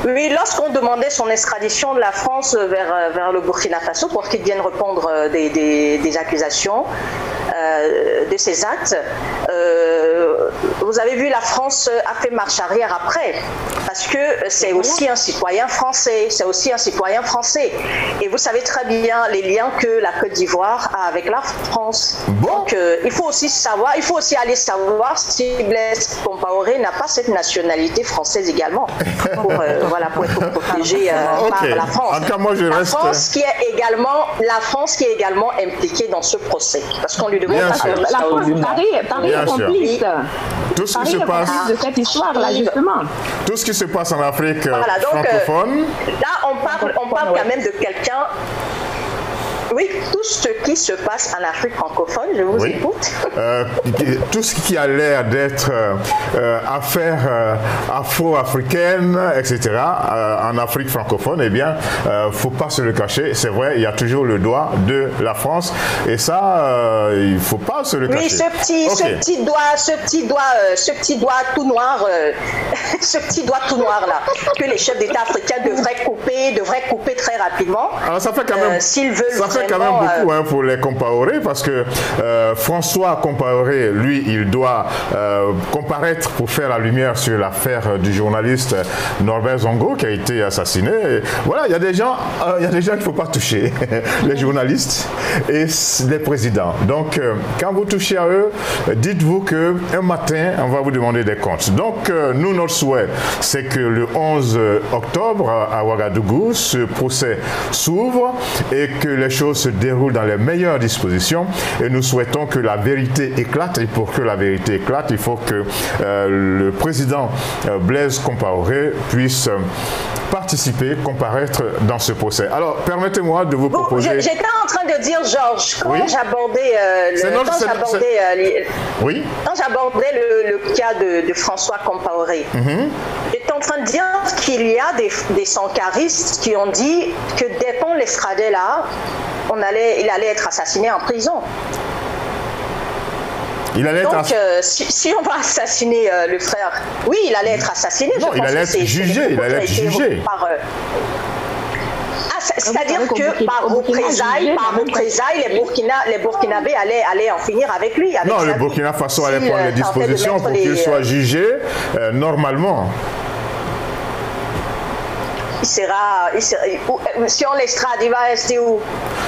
Oui, lorsqu'on demandait son extradition de la France vers le Burkina Faso pour qu'il vienne répondre des accusations de ses actes, vous avez vu, la France a fait marche arrière après, parce que c'est aussi un citoyen français, Et vous savez très bien les liens que la Côte d'Ivoire a avec la France. Donc, il faut aussi aller savoir si Blaise Compaoré n'a pas cette nationalité française également, pour être protégé par la France. En tout cas, moi, la France qui est également impliquée dans ce procès, parce qu'on lui demande Paris est complice. Tout ce qui se passe de cette histoire-là, justement. Tout ce qui se passe en Afrique francophone. Là, on parle quand même de quelqu'un. Oui, tout ce qui se passe en Afrique francophone, je vous écoute. Tout ce qui a l'air d'être affaire afro-africaine, etc., en Afrique francophone, eh bien, faut pas se le cacher. C'est vrai, il y a toujours le doigt de la France, et ça, il faut pas se le cacher. Oui, ce petit doigt tout noir, ce petit doigt tout noir là, que les chefs d'État africains devraient couper très rapidement. Alors, ça fait quand même, s'ils veulent. Ça fait quand même beaucoup pour les Compaoré, parce que François Compaoré, lui, il doit comparaître pour faire la lumière sur l'affaire du journaliste Norbert Zongo qui a été assassiné. Et voilà, il y a des gens qu'il ne faut pas toucher, les journalistes et les présidents. Donc, quand vous touchez à eux, dites-vous qu'un matin, on va vous demander des comptes. Donc, nous, notre souhait, c'est que le 11 octobre, à Ouagadougou, ce procès s'ouvre et que les choses se déroulent dans les meilleures dispositions, et nous souhaitons que la vérité éclate. Et pour que la vérité éclate, il faut que le président Blaise Compaoré puisse participer, comparaître dans ce procès. Alors, permettez-moi de vous proposer... J'étais en train de dire, Georges, quand j'abordais le cas de François Compaoré, j'étais en train de dire qu'il y a des sankaristes qui ont dit que dès qu'on l'extradait là, il allait être assassiné en prison. Donc, si on va assassiner le frère, oui, il allait être assassiné. Non, il allait être jugé. C'est-à-dire que par représailles, les Burkinabés allaient en finir avec lui. Non, le Burkina Faso allait prendre les dispositions pour qu'il soit jugé normalement. Si on l'extrade, il va rester où?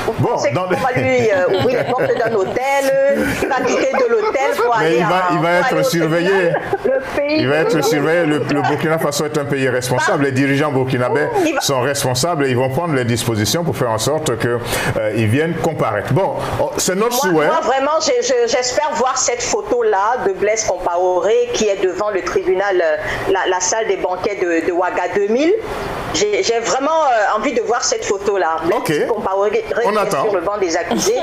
Vous pensez qu'on va lui ouvrir les portes d'un hôtel, il va quitter de l'hôtel pour aller il va être surveillé. Il va être surveillé. Le Burkina Faso est un pays responsable. Les dirigeants burkinabés sont responsables et ils vont prendre les dispositions pour faire en sorte qu'ils viennent comparaître. Bon, c'est notre souhait. Moi, vraiment, j'espère voir cette photo-là de Blaise Compaoré qui est devant le tribunal, la salle des banquets de Ouaga 2000. J'ai vraiment envie de voir cette photo-là. Ok. On attend. Sur le banc des accusés,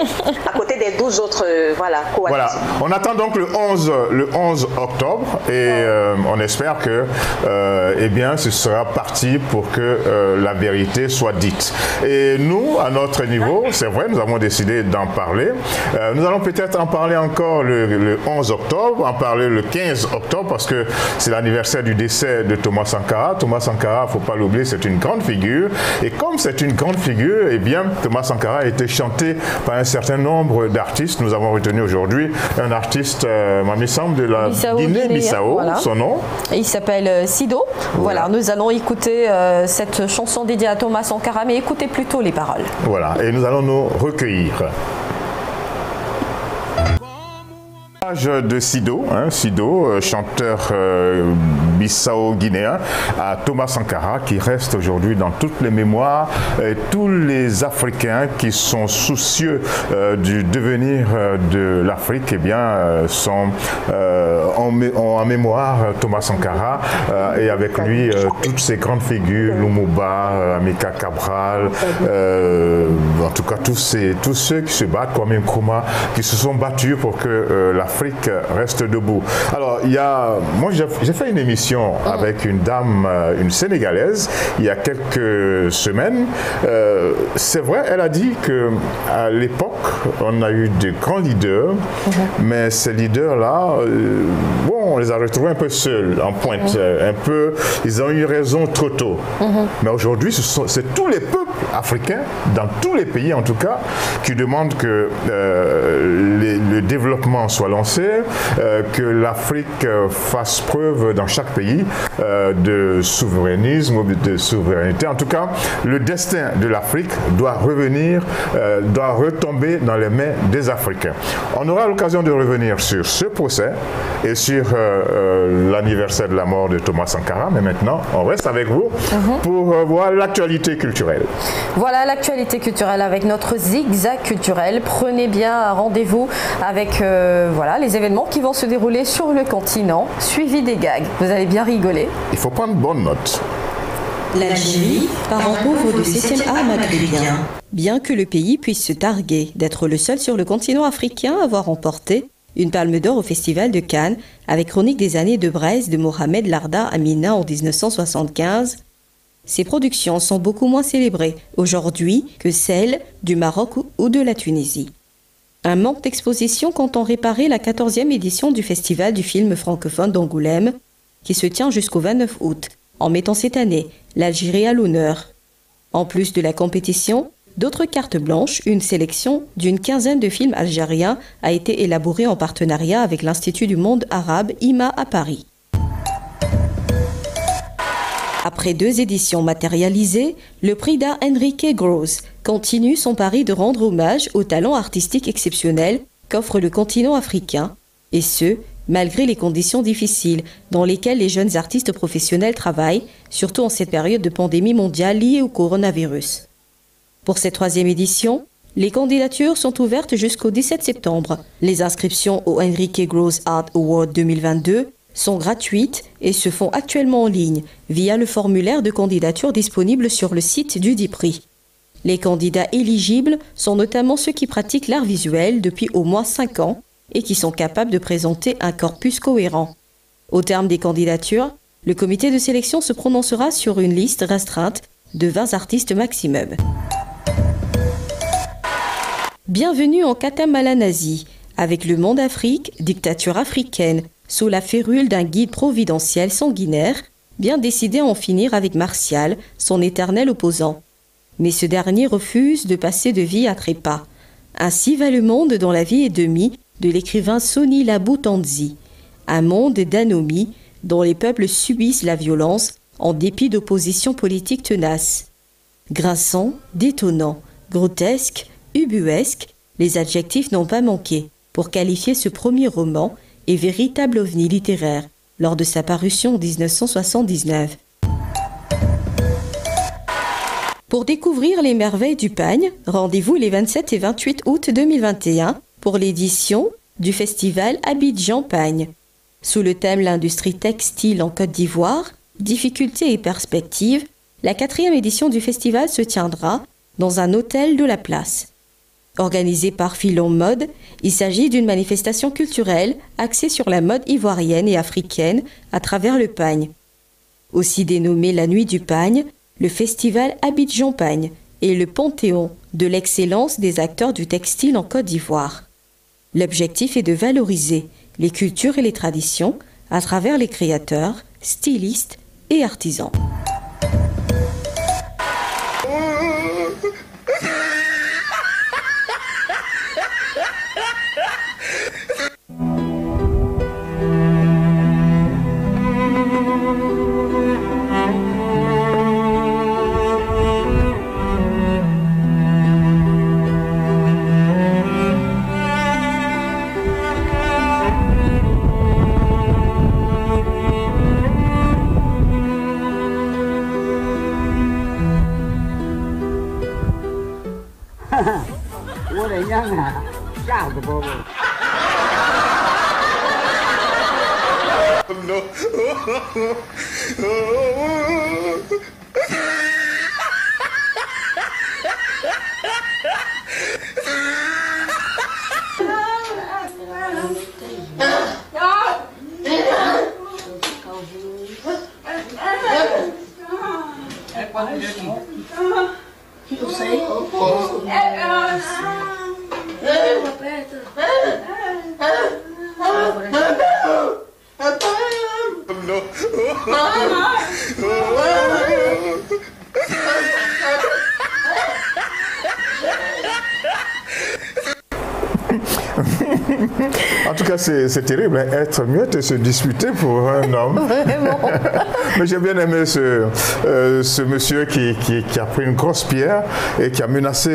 à côté des 12 autres coalitions. Voilà. On attend donc le 11 octobre et on espère que ce sera parti pour que la vérité soit dite. Et nous, à notre niveau, c'est vrai, nous avons décidé d'en parler. Nous allons peut-être en parler encore le 11 octobre, en parler le 15 octobre, parce que c'est l'anniversaire du décès de Thomas Sankara. Thomas Sankara, il ne faut pas l'oublier, c'est c'est une grande figure. Et comme c'est une grande figure, eh bien, Thomas Sankara a été chanté par un certain nombre d'artistes. Nous avons retenu aujourd'hui un artiste, il me semble, de la Guinée-Bissau, voilà. Son nom. Il s'appelle Sido. Voilà, nous allons écouter cette chanson dédiée à Thomas Sankara, mais écoutez plutôt les paroles. Voilà, et nous allons nous recueillir. De Sido, chanteur bissau-guinéen, à Thomas Sankara, qui reste aujourd'hui dans toutes les mémoires. Et tous les Africains qui sont soucieux du devenir de l'Afrique, eh bien, ont en mémoire Thomas Sankara et avec lui toutes ces grandes figures, Lumumba, Amilcar Cabral, en tout cas tous ceux qui se battent, Kwame Nkrumah, qui se sont battus pour que l'Afrique reste debout. Alors, moi j'ai fait une émission avec une dame, une Sénégalaise, il y a quelques semaines. C'est vrai, elle a dit qu'à l'époque, on a eu de grands leaders, mais ces leaders-là, on les a retrouvés un peu seuls, en pointe, ils ont eu raison trop tôt. Mais aujourd'hui, c'est tous les peuples africains, dans tous les pays en tout cas, qui demandent que le développement soit lancé, que l'Afrique fasse preuve dans chaque pays de souverainisme ou de souveraineté. En tout cas, le destin de l'Afrique doit retomber dans les mains des Africains. On aura l'occasion de revenir sur ce procès et sur l'anniversaire de la mort de Thomas Sankara, mais maintenant, on reste avec vous pour voir l'actualité culturelle. Voilà l'actualité culturelle avec notre zigzag culturel. Prenez bien rendez-vous avec les événements qui vont se dérouler sur le continent, suivis des gags. Vous allez bien rigoler. Il faut prendre bonne note. L'Algérie, parent pauvre du 7e art maghrébien. Bien que le pays puisse se targuer d'être le seul sur le continent africain à avoir remporté une palme d'or au Festival de Cannes, avec Chronique des années de Brest de Mohamed Larda Amina en 1975, ses productions sont beaucoup moins célébrées aujourd'hui que celles du Maroc ou de la Tunisie. Un manque d'exposition comptant réparer la 14e édition du Festival du film francophone d'Angoulême, qui se tient jusqu'au 29 août, en mettant cette année l'Algérie à l'honneur. En plus de la compétition, d'autres cartes blanches, une sélection d'une quinzaine de films algériens a été élaborée en partenariat avec l'Institut du monde arabe IMA à Paris. Après 2 éditions matérialisées, le prix d'art Enrique Gross continue son pari de rendre hommage aux talents artistiques exceptionnels qu'offre le continent africain, et ce, malgré les conditions difficiles dans lesquelles les jeunes artistes professionnels travaillent, surtout en cette période de pandémie mondiale liée au coronavirus. Pour cette 3e édition, les candidatures sont ouvertes jusqu'au 17 septembre. Les inscriptions au Enrique Gross Art Award 2022 sont gratuites et se font actuellement en ligne via le formulaire de candidature disponible sur le site du dit prix. Les candidats éligibles sont notamment ceux qui pratiquent l'art visuel depuis au moins 5 ans et qui sont capables de présenter un corpus cohérent. Au terme des candidatures, le comité de sélection se prononcera sur une liste restreinte de 20 artistes maximum. Bienvenue en Katamalanasie, avec le Monde Afrique, dictature africaine, sous la férule d'un guide providentiel sanguinaire, bien décidé à en finir avec Martial, son éternel opposant. Mais ce dernier refuse de passer de vie à trépas. Ainsi va le monde dont la vie est demie de l'écrivain Soni Labou Tanzi, un monde d'anomie dont les peuples subissent la violence en dépit d'oppositions politiques tenaces. Grinçant, détonnant, grotesque, ubuesque, les adjectifs n'ont pas manqué pour qualifier ce premier roman et véritable ovni littéraire lors de sa parution en 1979. Pour découvrir les merveilles du pagne, rendez-vous les 27 et 28 août 2021 pour l'édition du festival Abidjan Pagne. Sous le thème l'industrie textile en Côte d'Ivoire, difficultés et perspectives, la 4e édition du festival se tiendra dans un hôtel de la place. Organisé par Filon Mode, il s'agit d'une manifestation culturelle axée sur la mode ivoirienne et africaine à travers le pagne. Aussi dénommé la Nuit du Pagne, le festival Abidjan Pagne est le panthéon de l'excellence des acteurs du textile en Côte d'Ivoire. L'objectif est de valoriser les cultures et les traditions à travers les créateurs, stylistes et artisans. En tout cas, c'est terrible, hein, être muette et se disputer pour un homme. Vraiment. Mais j'ai bien aimé ce monsieur qui a pris une grosse pierre et qui a menacé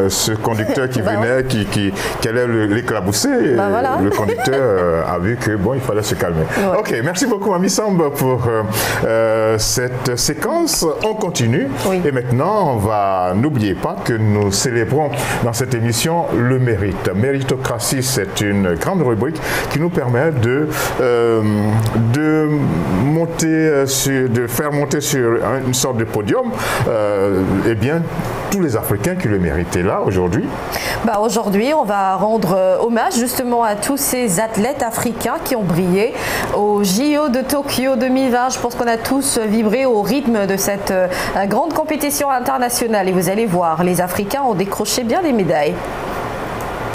ce conducteur qui venait, qui allait l'éclabousser. Voilà. Le conducteur a vu que bon, il fallait se calmer. Ouais. Ok, merci beaucoup Ami Samb pour cette séquence. On continue. Oui. Et maintenant, n'oubliez pas que nous célébrons dans cette émission le mérite. Méritocratie, c'est une grande rubrique qui nous permet de faire monter sur une sorte de podium eh bien, tous les Africains qui le méritent. Et là, aujourd'hui aujourd'hui, on va rendre hommage justement à tous ces athlètes africains qui ont brillé au JO de Tokyo 2020. Je pense qu'on a tous vibré au rythme de cette grande compétition internationale. Et vous allez voir, les Africains ont décroché bien des médailles.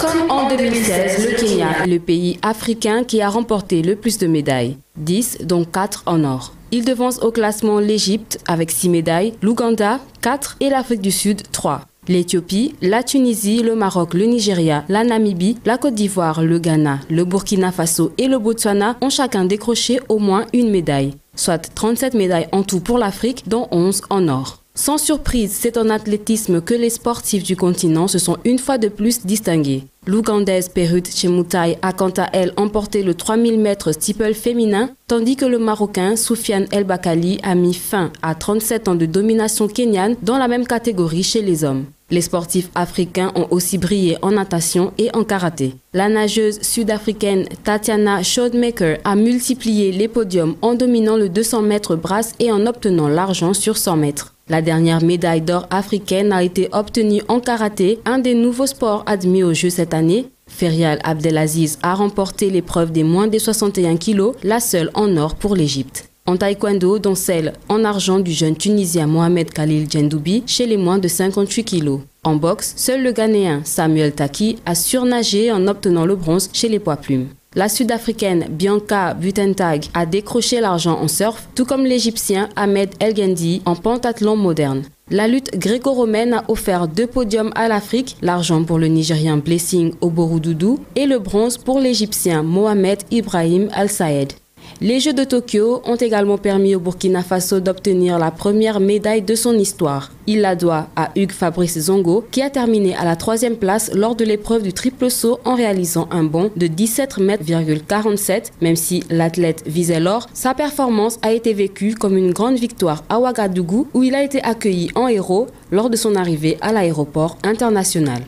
Comme en 2016, le Kenya est le pays africain qui a remporté le plus de médailles, 10 dont 4 en or. Il devance au classement l'Égypte avec 6 médailles, l'Ouganda 4 et l'Afrique du Sud 3. L'Éthiopie, la Tunisie, le Maroc, le Nigeria, la Namibie, la Côte d'Ivoire, le Ghana, le Burkina Faso et le Botswana ont chacun décroché au moins une médaille, soit 37 médailles en tout pour l'Afrique, dont 11 en or. Sans surprise, c'est en athlétisme que les sportifs du continent se sont une fois de plus distingués. L'Ougandaise Perut Chemutai a quant à elle emporté le 3000 mètres steeple féminin, tandis que le Marocain Soufiane El Bakali a mis fin à 37 ans de domination kenyane dans la même catégorie chez les hommes. Les sportifs africains ont aussi brillé en natation et en karaté. La nageuse sud-africaine Tatiana Schoedmaker a multiplié les podiums en dominant le 200 mètres brasse et en obtenant l'argent sur 100 mètres. La dernière médaille d'or africaine a été obtenue en karaté, un des nouveaux sports admis aux Jeux cette année. Ferial Abdelaziz a remporté l'épreuve des moins de 61 kg, la seule en or pour l'Égypte. En taekwondo, dont celle en argent du jeune Tunisien Mohamed Khalil Djendoubi chez les moins de 58 kg. En boxe, seul le Ghanéen Samuel Taki a surnagé en obtenant le bronze chez les poids plumes. La Sud-Africaine Bianca Buitentag a décroché l'argent en surf, tout comme l'Égyptien Ahmed El Gendi en pentathlon moderne. La lutte gréco-romaine a offert 2 podiums à l'Afrique, l'argent pour le Nigérien Blessing Oborududu et le bronze pour l'Égyptien Mohamed Ibrahim Al-Saed. Les Jeux de Tokyo ont également permis au Burkina Faso d'obtenir la première médaille de son histoire. Il la doit à Hugues Fabrice Zongo, qui a terminé à la 3e place lors de l'épreuve du triple saut en réalisant un bond de 17,47 m. Même si l'athlète visait l'or, sa performance a été vécue comme une grande victoire à Ouagadougou, où il a été accueilli en héros lors de son arrivée à l'aéroport international.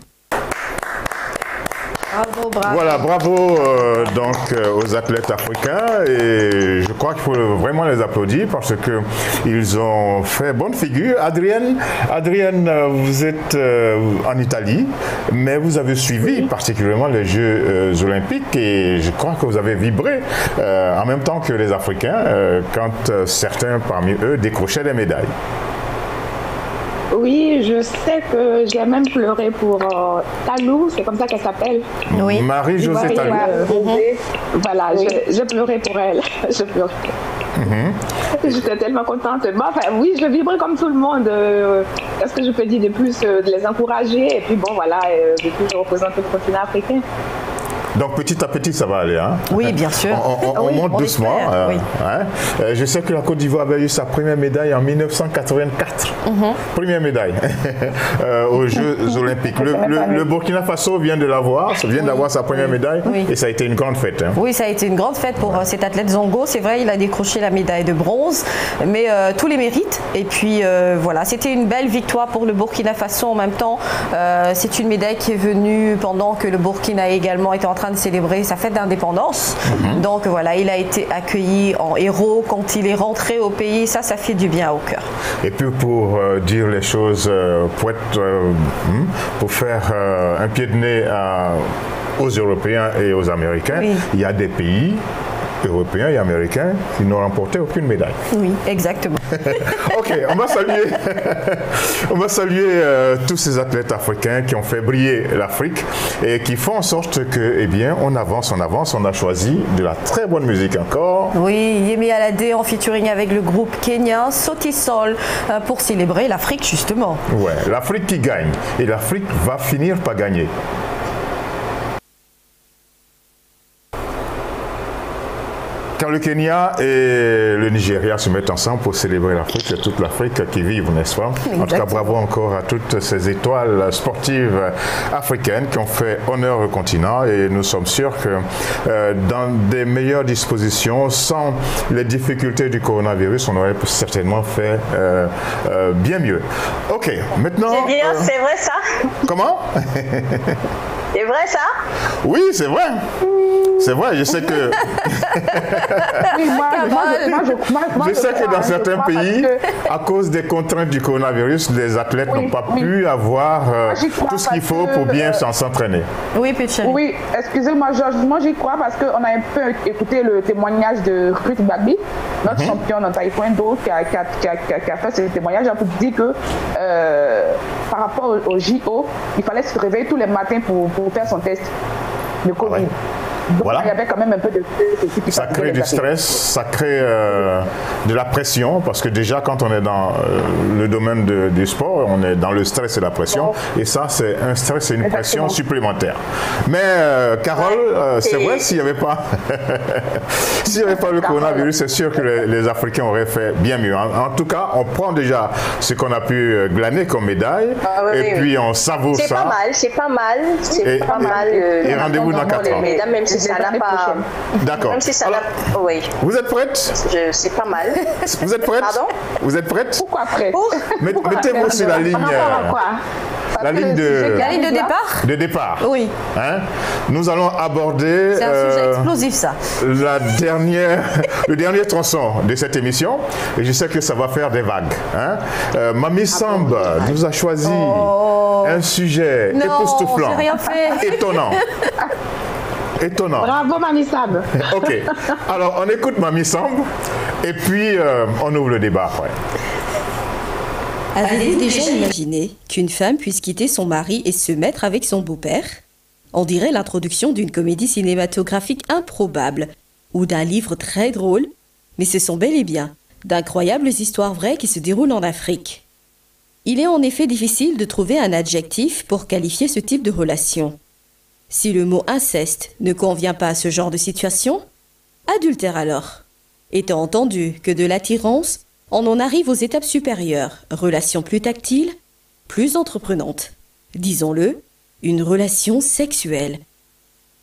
Bravo, bravo. Voilà, bravo aux athlètes africains et je crois qu'il faut vraiment les applaudir parce qu'ils ont fait bonne figure. Adrienne, vous êtes en Italie, mais vous avez suivi particulièrement les Jeux olympiques et je crois que vous avez vibré en même temps que les Africains quand certains parmi eux décrochaient des médailles. Oui, je sais que j'ai même pleuré pour Talou, c'est comme ça qu'elle s'appelle. Oui. Marie-Josée Talou. Voilà, je pleurais pour elle. Je pleurais. J'étais tellement contente. Bon, enfin, oui, je vibrais comme tout le monde. Qu'est-ce que je peux dire de plus? De les encourager et puis bon, voilà, de toujours représenter le continent africain. Donc petit à petit, ça va aller. Hein? Oui, bien sûr. On monte doucement. Oui. Je sais que la Côte d'Ivoire avait eu sa première médaille en 1984. Première médaille aux Jeux Olympiques. Le Burkina Faso vient de l'avoir, d'avoir sa première médaille et ça a été une grande fête. Hein? Oui, ça a été une grande fête pour cet athlète Zongo. C'est vrai, il a décroché la médaille de bronze, mais tous les mérites. Et puis voilà, c'était une belle victoire pour le Burkina Faso. En même temps, c'est une médaille qui est venue pendant que le Burkina également était en train de célébrer sa fête d'indépendance. Donc voilà, il a été accueilli en héros quand il est rentré au pays. Ça fait du bien au cœur. Et puis pour dire les choses, pour faire un pied de nez aux Européens et aux Américains, il y a des pays européens et américains qui n'ont remporté aucune médaille. Oui, exactement. Ok, on va saluer tous ces athlètes africains qui ont fait briller l'Afrique et qui font en sorte que, eh bien, on avance. On a choisi de la très bonne musique encore. Oui, Yemi Alade en featuring avec le groupe kenyan Sauti Sol pour célébrer l'Afrique justement. Ouais, l'Afrique qui gagne et l'Afrique va finir par gagner. Quand le Kenya et le Nigeria se mettent ensemble pour célébrer l'Afrique, c'est toute l'Afrique qui vive, n'est-ce pas? En tout cas, bravo encore à toutes ces étoiles sportives africaines qui ont fait honneur au continent et nous sommes sûrs que dans des meilleures dispositions, sans les difficultés du coronavirus, on aurait certainement fait bien mieux. Ok, maintenant... C'est vrai ça? Comment? C'est vrai ça? Oui, c'est vrai. C'est vrai, je sais que... je sais que dans certains pays, à cause des contraintes du coronavirus, les athlètes n'ont pas pu avoir tout ce qu'il faut pour bien s'entraîner. Oui, Péchéry. Oui, excusez-moi, Georges, moi j'y crois parce qu'on a un peu écouté le témoignage de Ruth Bagby, notre championne en taekwondo, qui a fait ce témoignage pour dire que par rapport au JO, il fallait se réveiller tous les matins pour faire son test de Covid. Donc, voilà. Il y avait quand même un peu de stress. Ça crée du stress, ça crée de la pression, parce que déjà quand on est dans le domaine du sport, on est dans le stress et la pression, et ça c'est un stress et une pression supplémentaire. Mais Carole, c'est vrai, s'il n'y avait pas le coronavirus, c'est sûr que les Africains auraient fait bien mieux. En tout cas, on prend déjà ce qu'on a pu glaner comme médaille, puis on savoure ça. C'est pas mal. Et rendez-vous dans 4 ans. Même si ça n'a pas... D'accord. Même si ça n'a... Oui. Vous êtes prête? C'est pas mal. Vous êtes prête? Pardon? Vous êtes prête? Pourquoi prête? Mettez-vous sur la ligne... La ligne de départ? De départ. Oui. Hein? Nous allons aborder... C'est un sujet explosif, ça. Le dernier tronçon de cette émission. Et je sais que ça va faire des vagues. Hein? Mamie Samb nous a choisi un sujet époustouflant. Non, j'ai rien fait. Étonnant. Bravo, Mamie Samb. Ok. Alors, on écoute Mamie Samb et puis on ouvre le débat après. Avez-vous déjà imaginé qu'une femme puisse quitter son mari et se mettre avec son beau-père? On dirait l'introduction d'une comédie cinématographique improbable ou d'un livre très drôle, mais ce sont bel et bien d'incroyables histoires vraies qui se déroulent en Afrique. Il est en effet difficile de trouver un adjectif pour qualifier ce type de relation. Si le mot inceste ne convient pas à ce genre de situation, adultère alors. Étant entendu que de l'attirance, on en arrive aux étapes supérieures, relations plus tactiles, plus entreprenantes. Disons-le, une relation sexuelle.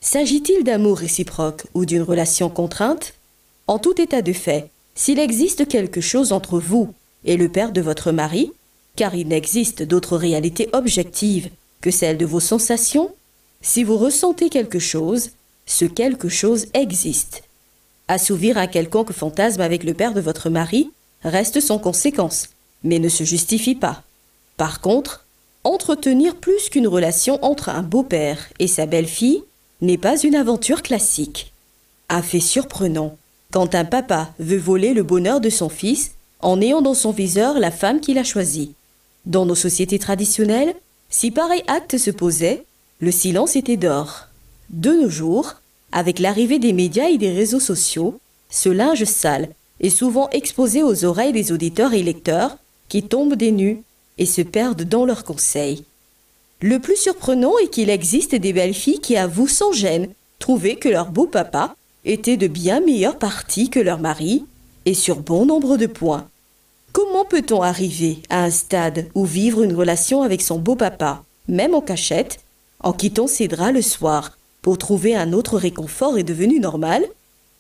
S'agit-il d'amour réciproque ou d'une relation contrainte? En tout état de fait, s'il existe quelque chose entre vous et le père de votre mari, car il n'existe d'autre réalité objective que celle de vos sensations, si vous ressentez quelque chose, ce quelque chose existe. Assouvir un quelconque fantasme avec le père de votre mari reste sans conséquence, mais ne se justifie pas. Par contre, entretenir plus qu'une relation entre un beau-père et sa belle-fille n'est pas une aventure classique. Un fait surprenant, quand un papa veut voler le bonheur de son fils en ayant dans son viseur la femme qu'il a choisie. Dans nos sociétés traditionnelles, si pareil acte se posait, le silence était d'or. De nos jours, avec l'arrivée des médias et des réseaux sociaux, ce linge sale est souvent exposée aux oreilles des auditeurs et lecteurs qui tombent des nues et se perdent dans leurs conseils. Le plus surprenant est qu'il existe des belles filles qui avouent sans gêne trouver que leur beau papa était de bien meilleure partie que leur mari et sur bon nombre de points. Comment peut-on arriver à un stade où vivre une relation avec son beau papa, même en cachette, en quittant ses draps le soir pour trouver un autre réconfort est devenu normal?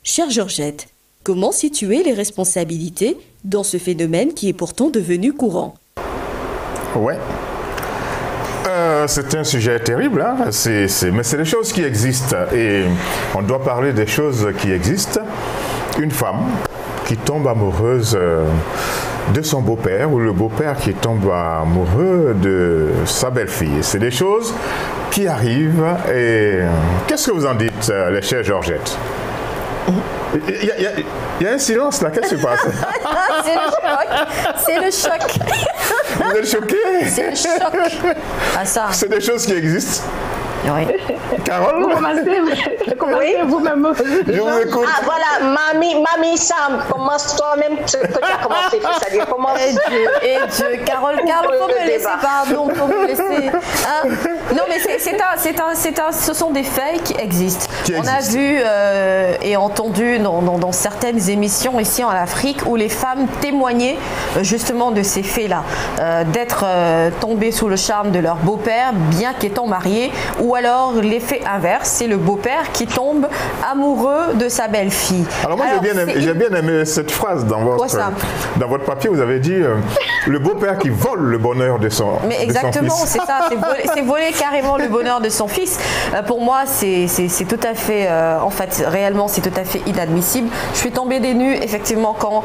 Chère Georgette, comment situer les responsabilités dans ce phénomène qui est pourtant devenu courant? Ouais. C'est un sujet terrible, hein? Mais c'est des choses qui existent et on doit parler des choses qui existent. Une femme qui tombe amoureuse de son beau-père ou le beau-père qui tombe amoureux de sa belle-fille. C'est des choses qui arrivent et qu'est-ce que vous en dites, les chères Georgette? Il y a un silence là, qu'est-ce qui se passe? C'est le choc. C'est le choc. Vous êtes choqués? C'est le choc. Ah, ça. C'est des choses qui existent. Oui. Carole? Vous commencez vous-même. Je vous écoute. Ah voilà, Mamie Sam, commence toi-même ce que tu as commencé, c'est-à-dire commence. Et Dieu, Carole, faut me laisser, pardon, faut me laisser. Hein? Non mais ce sont des faits qui existent. On a vu et entendu dans certaines émissions ici en Afrique où les femmes témoignaient justement de ces faits-là, d'être tombées sous le charme de leur beau-père, bien qu'étant mariées, ou alors l'effet inverse, c'est le beau-père qui tombe amoureux de sa belle-fille. Alors moi j'ai bien aimé cette phrase dans votre papier, vous avez dit le beau-père qui vole le bonheur de son fils. Mais exactement, c'est ça, c'est voler carrément le bonheur de son fils. Pour moi, c'est tout à fait, en fait, réellement, c'est tout à fait inadmissible. Je suis tombée des nues, effectivement, quand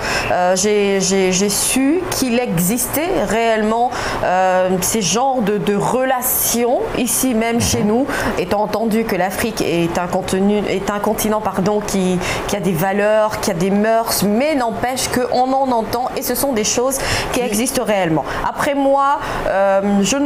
j'ai su qu'il existait réellement ces genres de relations, ici même chez nous, étant entendu que l'Afrique est un continent qui a des valeurs, qui a des mœurs, mais n'empêche qu'on en entend et ce sont des choses qui existent réellement. Après moi, je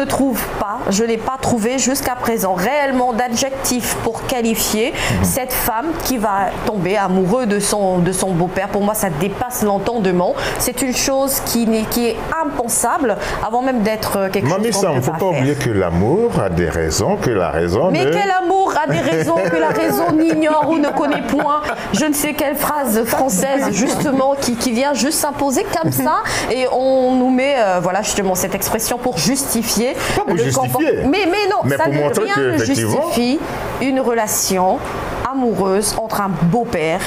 n'ai pas trouvé jusqu'à présent réellement d'adjectif pour qualifier cette femme qui va tomber amoureuse de son beau-père. Pour moi, ça dépasse l'entendement. C'est une chose qui est impensable avant même d'être quelque chose qu'on ne peut pas faire. Mamie Sam, il ne faut pas oublier que l'amour a des raisons, que la raison Mais quel amour a des raisons que la raison n'ignore ou ne connaît point? Je ne sais quelle phrase française justement qui vient juste s'imposer comme ça et on nous met voilà justement cette expression pour justifier le comportement. Mais non, ça ne justifie une relation amoureuse entre un beau-père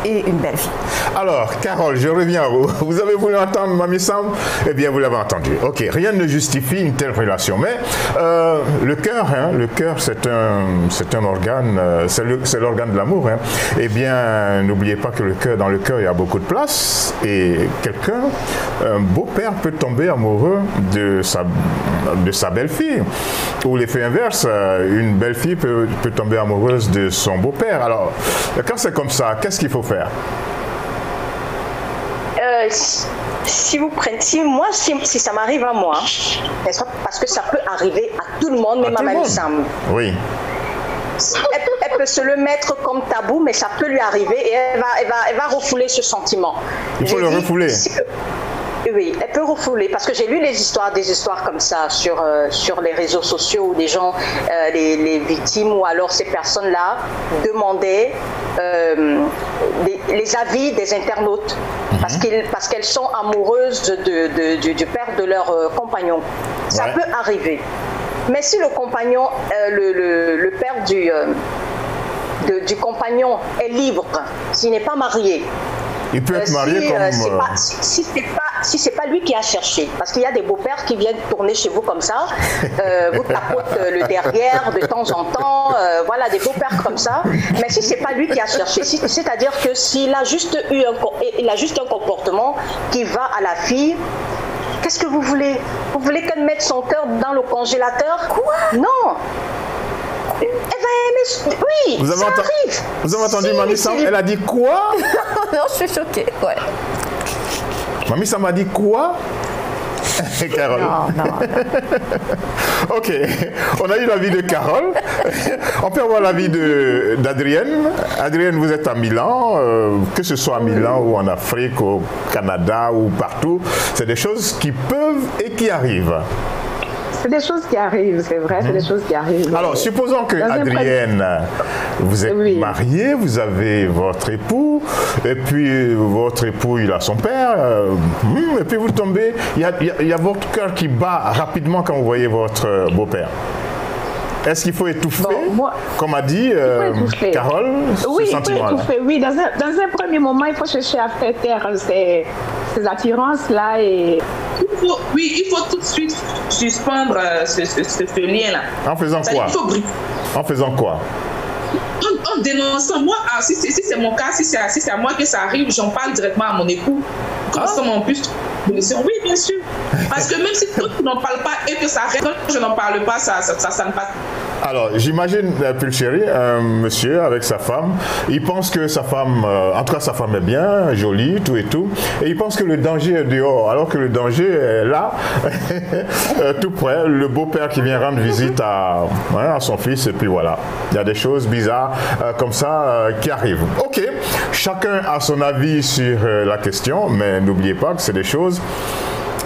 et une belle fille. Alors, Carole, je reviens à vous. Vous avez voulu entendre Mamie Sam? Eh bien, vous l'avez entendu. Ok, rien ne justifie une telle relation. Mais le cœur, c'est un organe, c'est l'organe de l'amour. Hein. Eh bien, n'oubliez pas que dans le cœur, il y a beaucoup de place. Et un beau-père peut tomber amoureux de sa belle-fille. Ou l'effet inverse, une belle-fille peut tomber amoureuse de son beau-père. Alors, quand c'est comme ça, qu'est-ce qu'il faut faire? Si ça m'arrive à moi, parce que ça peut arriver à tout le monde, même à Mamie Sam. Oui. Elle peut se le mettre comme tabou, mais ça peut lui arriver et elle va refouler ce sentiment. Il faut le refouler. Oui, elle peut refouler parce que j'ai lu des histoires comme ça sur les réseaux sociaux où des gens, les victimes ou alors ces personnes-là demandaient les avis des internautes parce qu'elles sont amoureuses du père de leur compagnon. Ça peut arriver. Mais si le compagnon, le père du compagnon est libre, s'il n'est pas marié, il peut être marié si c'est pas lui qui a cherché, parce qu'il y a des beaux-pères qui viennent tourner chez vous comme ça, vous tapotent le derrière de temps en temps, voilà des beaux-pères comme ça. Mais si c'est pas lui qui a cherché, c'est-à-dire que s'il a juste un comportement qui va à la fille. Qu'est-ce que vous voulez? Vous voulez qu'elle mette son cœur dans le congélateur? Quoi? Non. Elle va aimer. Oui, ça arrive. Vous avez entendu Mamie Sam? Elle a dit quoi? Non, je suis choquée. Ouais. Mamie Sam a dit quoi? Carole. Non. Ok, on a eu l'avis de Carole. On peut avoir l'avis d'Adrienne. Adrienne, vous êtes à Milan, que ce soit à Milan ou en Afrique, au Canada ou partout, c'est des choses qui peuvent et qui arrivent. C'est des choses qui arrivent, c'est vrai, c'est des choses qui arrivent. Alors, supposons que Adrienne, vous êtes mariée, vous avez votre époux, et puis votre époux, il a son père, et puis vous tombez, il y a votre cœur qui bat rapidement quand vous voyez votre beau-père. Est-ce qu'il faut étouffer, comme a dit Carole, oui, ce sentiment-là? Il faut étouffer, oui. Dans un premier moment, il faut chercher à faire taire ces attirances-là. Et... il faut tout de suite suspendre ce lien-là. En faisant quoi? En faisant quoi? En dénonçant. Moi, si c'est mon cas, si c'est à moi que ça arrive, j'en parle directement à mon époux. Comme ça, en plus, oui, bien sûr. Parce que même si tu n'en parles pas et que ça reste, quand je n'en parle pas, ça ne passe. Alors, j'imagine, Pulchéry, un monsieur avec sa femme, il pense que sa femme, en tout cas sa femme est bien, jolie, tout et tout, et il pense que le danger est dehors, alors que le danger est là, tout près, le beau-père qui vient rendre visite à son fils, et puis voilà. Il y a des choses bizarres comme ça qui arrivent. Ok, chacun a son avis sur la question, mais n'oubliez pas que c'est des choses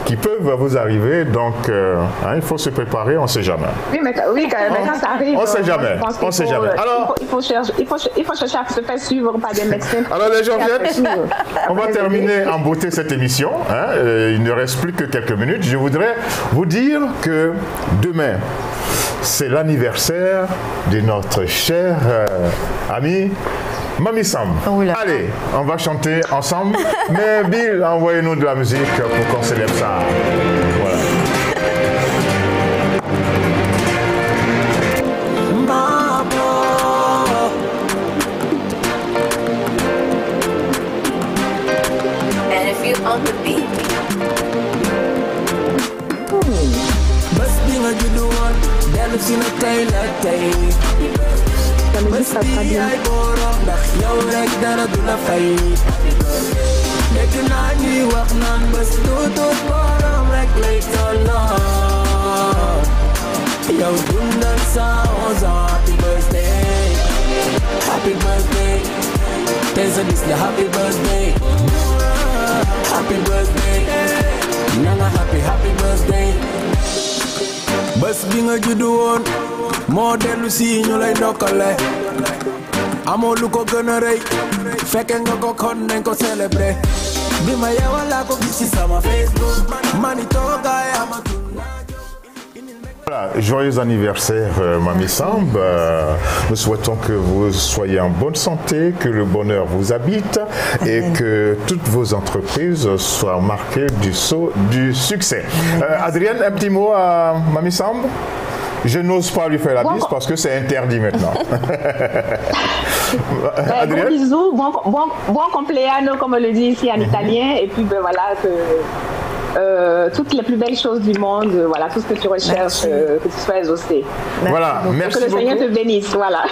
qui peuvent vous arriver, donc il faut se préparer, on ne sait jamais. Oui, mais quand ça arrive, on ne sait jamais. On ne sait jamais. Alors, il faut chercher à se faire suivre par des médecins. Alors les gens viennent. On va terminer en beauté cette émission. Il ne reste plus que quelques minutes. Je voudrais vous dire que demain, c'est l'anniversaire de notre cher ami Mamie Samb. Allez, on va chanter ensemble. Mais Bill, envoyez-nous de la musique pour qu'on célèbre ça. Voilà. And if you on the beat. Bus being a good one, then it's in a tail at day. Must be I bought up, yow rek dara du la fay. Dégg naa ñuy wax naan bés tuutut borom rek lay tolloo. Yow dundal 111 ans, happy birthday. Happy birthday. Tey sa bis la happy birthday. Happy birthday. Nanga happy birthday. Bés bi nga juddu woon moo dellu si ñu lay ndokkale amoo lu ko gën a rëy fekke nga ko kon nañ ko célébrer bi ma yeewal laa ko gis ci sama Facebook mani toogaay amatul. Voilà, joyeux anniversaire Mamie Samb. Nous souhaitons que vous soyez en bonne santé, que le bonheur vous habite et que toutes vos entreprises soient marquées du sceau du succès. Adrienne, un petit mot à Mamie Samb? Je n'ose pas lui faire la bise parce que c'est interdit maintenant. Gros bisous, bon compleanno comme on le dit ici en italien, et puis voilà que toutes les plus belles choses du monde, voilà, tout ce que tu recherches, que tu sois exaucé. Voilà, merci beaucoup. Que le Seigneur te bénisse, voilà.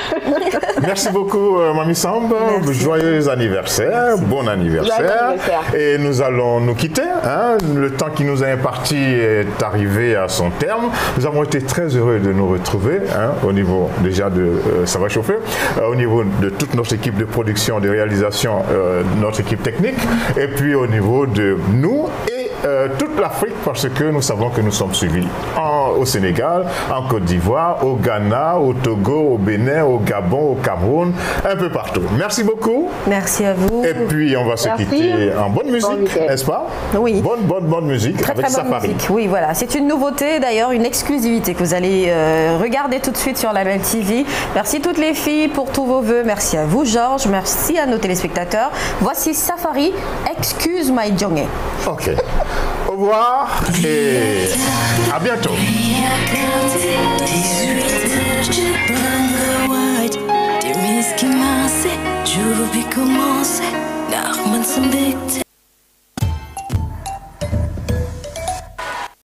Merci beaucoup, Mamie Samb. Joyeux anniversaire, bon anniversaire. Et nous allons nous quitter. Le temps qui nous est imparti est arrivé à son terme. Nous avons été très heureux de nous retrouver au niveau déjà de Ça va chauffer, au niveau de toute notre équipe de production, de réalisation, notre équipe technique, et puis au niveau de nous et toute l'Afrique, parce que nous savons que nous sommes suivis au Sénégal, en Côte d'Ivoire, au Ghana, au Togo, au Bénin, au Gabon, au Cameroun, un peu partout. Merci beaucoup. Merci à vous. Et puis on va se quitter en bonne musique, n'est-ce pas? Oui. Bonne musique très, avec très bonne Safari. Musique. Oui, voilà. C'est une nouveauté, d'ailleurs, une exclusivité que vous allez regarder tout de suite sur Label TV. Merci toutes les filles pour tous vos vœux. Merci à vous, Georges. Merci à nos téléspectateurs. Voici Safari, Excuse My Jonge. Ok. Au revoir et à bientôt.